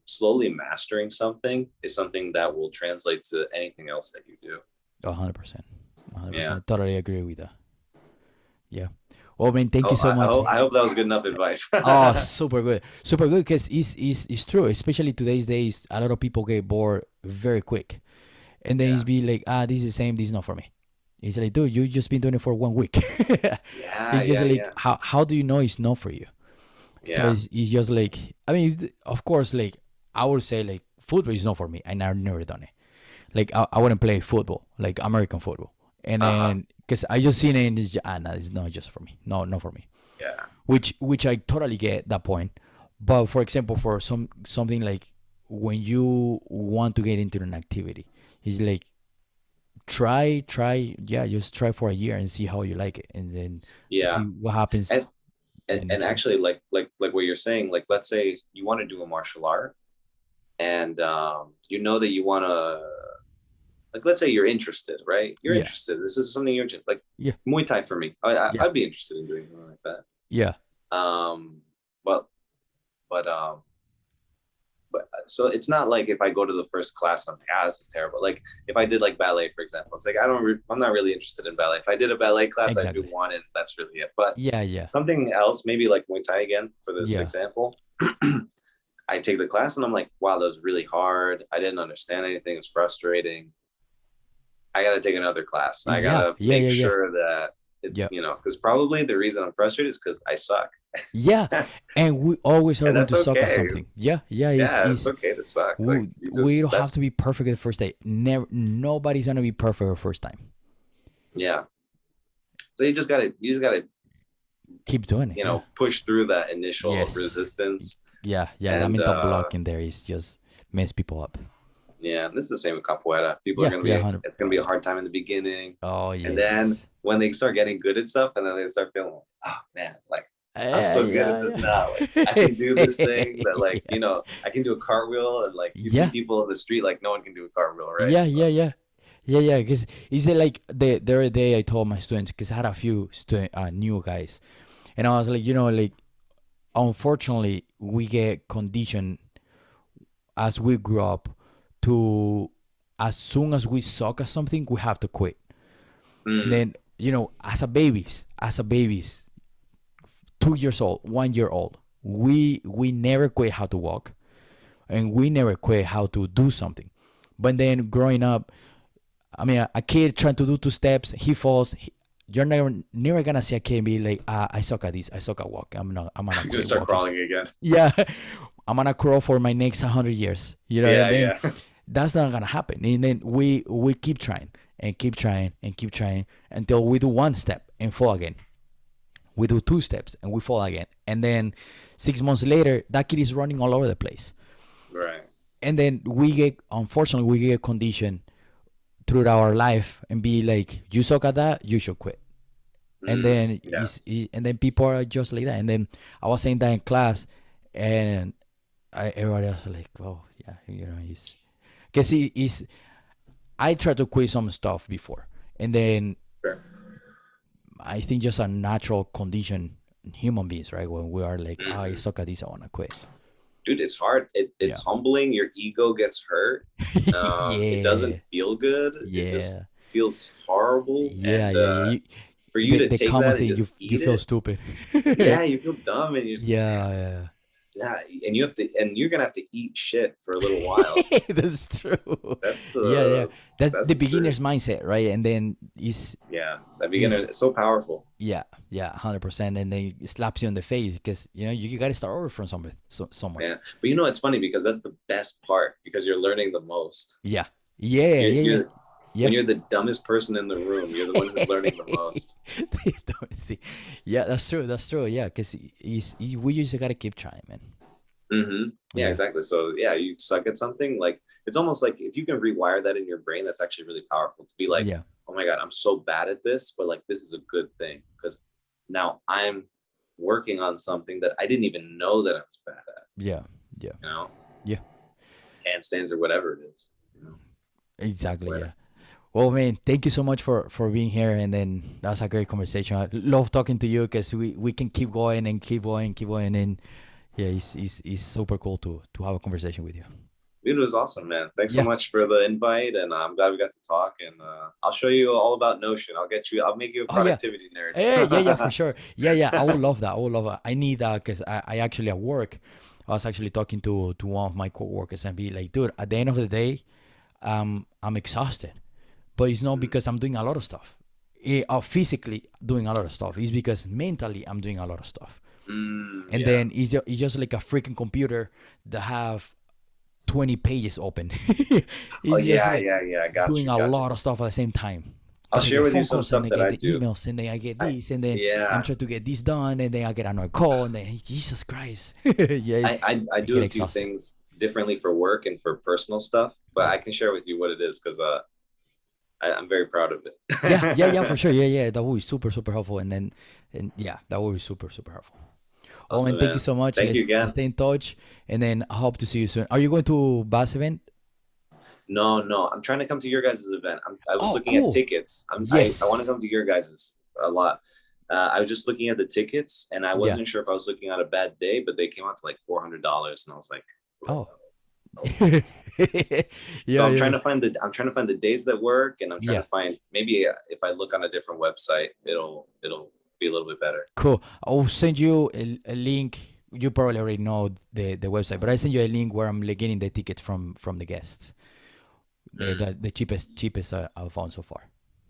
slowly mastering something is something that will translate to anything else that you do. 100%. 100%. Yeah. Totally agree with that. Yeah. Well, man, thank you so much. I hope that was good enough advice. Oh, super good. Super good, because it's true. Especially today's days, a lot of people get bored very quick. And then it's be like, this is the same, this is not for me. It's like, dude, you just been doing it for 1 week. It's just like, how do you know it's not for you? So it's just like, I mean, of course, like, I would say, like, football is not for me. I never done it. Like, I wouldn't play football, like American football. And then, because I just seen it, and it's, no, it's not just for me. No, not for me. Yeah. Which I totally get that point. But for example, for something like when you want to get into an activity, it's like, just try for a year and see how you like it, and then see what happens. And actually, like what you're saying, like, let's say you want to do a martial art, and you know that you want to, like, let's say you're interested, right? You're interested. This is something you're interested, like Muay Thai for me. I'd be interested in doing something like that. Yeah. But so it's not like if I go to the first class and I'm like, this is terrible. Like if I did like ballet, for example, it's like I'm not really interested in ballet. If I did a ballet class, I do one, and that's really it. But something else, maybe like Muay Thai again for this example. I take the class and I'm like, wow, that was really hard. I didn't understand anything. It's frustrating. I got to take another class. I got to make sure that, because probably the reason I'm frustrated is because I suck. And we always are going to suck at something. It's okay to suck. We don't have to be perfect the first day. Nobody's going to be perfect the first time. Yeah. So you just gotta keep doing it. Push through that initial resistance. That mental block in there is just mess people up. Yeah, this is the same with capoeira. People are gonna be. It's gonna be a hard time in the beginning. Oh yeah. And then when they start getting good at stuff, and then they start feeling, oh man, like I'm so good at this now. Like, I can do this thing that, like, I can do a cartwheel, and like you see people in the street, like no one can do a cartwheel, right? Yeah. Because it's like the other day I told my students, because I had a few new guys, and I was like, like, unfortunately, we get conditioned as we grew up to, as soon as we suck at something, we have to quit. Then, as a babies, 2 years old, 1 year old, we never quit how to walk, and we never quit how to do something. But then growing up, I mean, a kid trying to do 2 steps, he falls. You're never gonna see a kid be like, I suck at this, I suck at walk. I'm gonna start crawling again. Yeah, I'm gonna crawl for my next 100 years. That's not gonna happen. And then we keep trying and keep trying and keep trying until we do 1 step and fall again. We do 2 steps and we fall again. And then 6 months later, that kid is running all over the place. Right. And then unfortunately, we get conditioned through our life and be like, you suck at that, you should quit. And then Yeah. and then people are just like that. And then I was saying that in class, and everybody else was like, "Oh, yeah, he's," because he's. I tried to quit some stuff before, and then Sure. I think just a natural condition in human beings, right? When we are like, "Ah, I Mhm. suck at this, I wanna quit." Dude, it's hard. Yeah. It's humbling. Your ego gets hurt. It doesn't Yeah. feel good. It just Yeah. feels horrible. Yeah. And Yeah. Yeah. for you The to take common that and thing, just you eat feel it, stupid. yeah, you feel dumb and you're just like, man, Yeah. yeah. And you have to, and you're gonna have to eat shit for a little while. Yeah. That's true. That's Yeah. That's that's the the truth. beginner's mindset, right? And then it's Yeah, that beginner is is so powerful. yeah, 100%. And then it slaps you in the face because you got to start over from somewhere. Yeah, but it's funny because that's the best part because you're learning the most. Yeah. Yeah. You're, Yeah. Yeah. you're when Yep. you're the dumbest person in the room, you're the one who's learning the most. Yeah, that's true. That's true. Yeah, because we just gotta keep trying, man. Yeah, Yeah. exactly. So yeah, you suck at something, like it's almost like if you can rewire that in your brain, that's actually really powerful to be like, Yeah. oh my God, I'm so bad at this, but like this is a good thing because now I'm working on something that I didn't even know that I was bad at, Yeah. Yeah. Yeah. handstands or whatever it is. Exactly. Where- Yeah. Well, man, thank you so much for being here, and then that's a great conversation. I love talking to you because we can keep going and keep going, and yeah, it's super cool to have a conversation with you. It was awesome, man. Thanks so Yeah. much for the invite, and I'm glad we got to talk. And I'll show you all about Notion. I'll make you a Oh yeah. productivity nerd. Yeah, for sure. Yeah. I would love that. I would love that. I need that because I actually at work, I was actually talking to one of my coworkers and be like, dude, at the end of the day, I'm exhausted, but it's not because I'm doing a lot of stuff, or physically doing a lot of stuff. It's because mentally I'm doing a lot of stuff, and Yeah. then it's just like a freaking computer that have 20 pages open. It's Oh just yeah, like yeah. Got doing you. a Got you. lot of stuff at the same time. I'll Gotta share get with you phone some calls, stuff and I that I get the do. emails, and then I get this, and then Yeah. I'm trying to get this done, and then I get another call, and then Jesus Christ. Yeah, I do get a few exhausted. things differently for work and for personal stuff, but Yeah. I can share with you what it is because I'm very proud of it. Yeah, for sure. Yeah, that would be super helpful, and yeah, that would be super helpful. Oh, Awesome, man, thank you man. so much. Thank you again. Let's stay in touch, and then I hope to see you soon. Are you going to Bass event? No, I'm trying to come to your guys' event. I was Oh, looking cool. at tickets. Yes. I want to come to your guys' a lot. I was just looking at the tickets, and I wasn't sure if I was looking at a bad day, but they came out to like $400, and I was like, Oh. so I'm trying to find the days that work, and I'm trying Yeah. to find maybe if I look on a different website, it'll be a little bit better. Cool. I'll send you a link. You probably already know the website, but I send you a link where I'm getting the tickets from the guests. The cheapest I've found so far.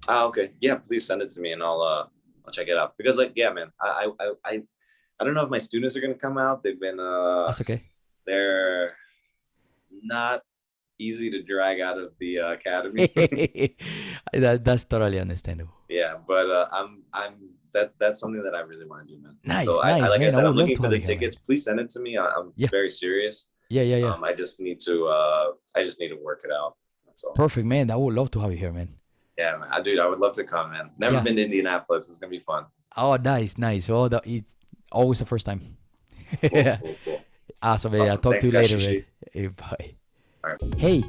Okay. Yeah, please send it to me, and I'll check it out because like yeah, man, I don't know if my students are gonna come out. They've been That's okay. they're not easy to drag out of the academy. That's totally understandable. Yeah, but that's something that I really want to do, man. Nice, So nice, like I man. said, I I'm would love looking to for have the you here, man. tickets. Please send it to me. I'm Yeah. very serious. Yeah. I just need to work it out. That's all. Perfect, man. I would love to have you here, man. Yeah, man. Dude, I would love to come, man. Never Yeah. been to Indianapolis. It's gonna be fun. Oh, nice. Well, it's always the first time. Cool. Awesome, man. I'll Awesome. talk to you Thanks, later, guys, man. Bye. All right. Hey,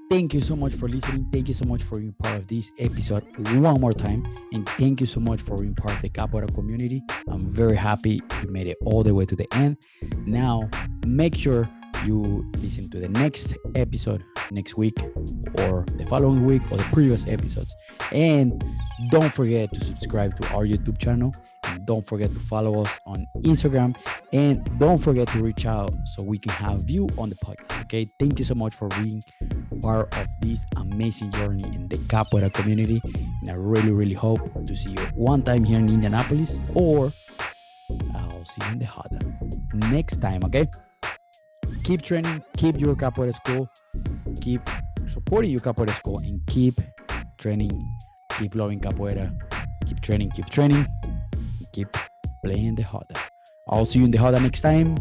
thank you so much for listening. Thank you so much for being part of this episode one more time. And thank you so much for being part of the Capoeira community. I'm very happy you made it all the way to the end. Now, make sure you listen to the next episode next week or the following week or the previous episodes. And don't forget to subscribe to our YouTube channel. And don't forget to follow us on Instagram. And don't forget to reach out so we can have you on the podcast. Okay. Thank you so much for being part of this amazing journey in the Capoeira community. And I really hope to see you one time here in Indianapolis, or I'll see you in the hot next time. Okay. Keep training, keep your Capoeira school, keep supporting your Capoeira school, and keep training, keep loving Capoeira, keep training, keep playing the Hoda. I'll see you in the Hoda next time.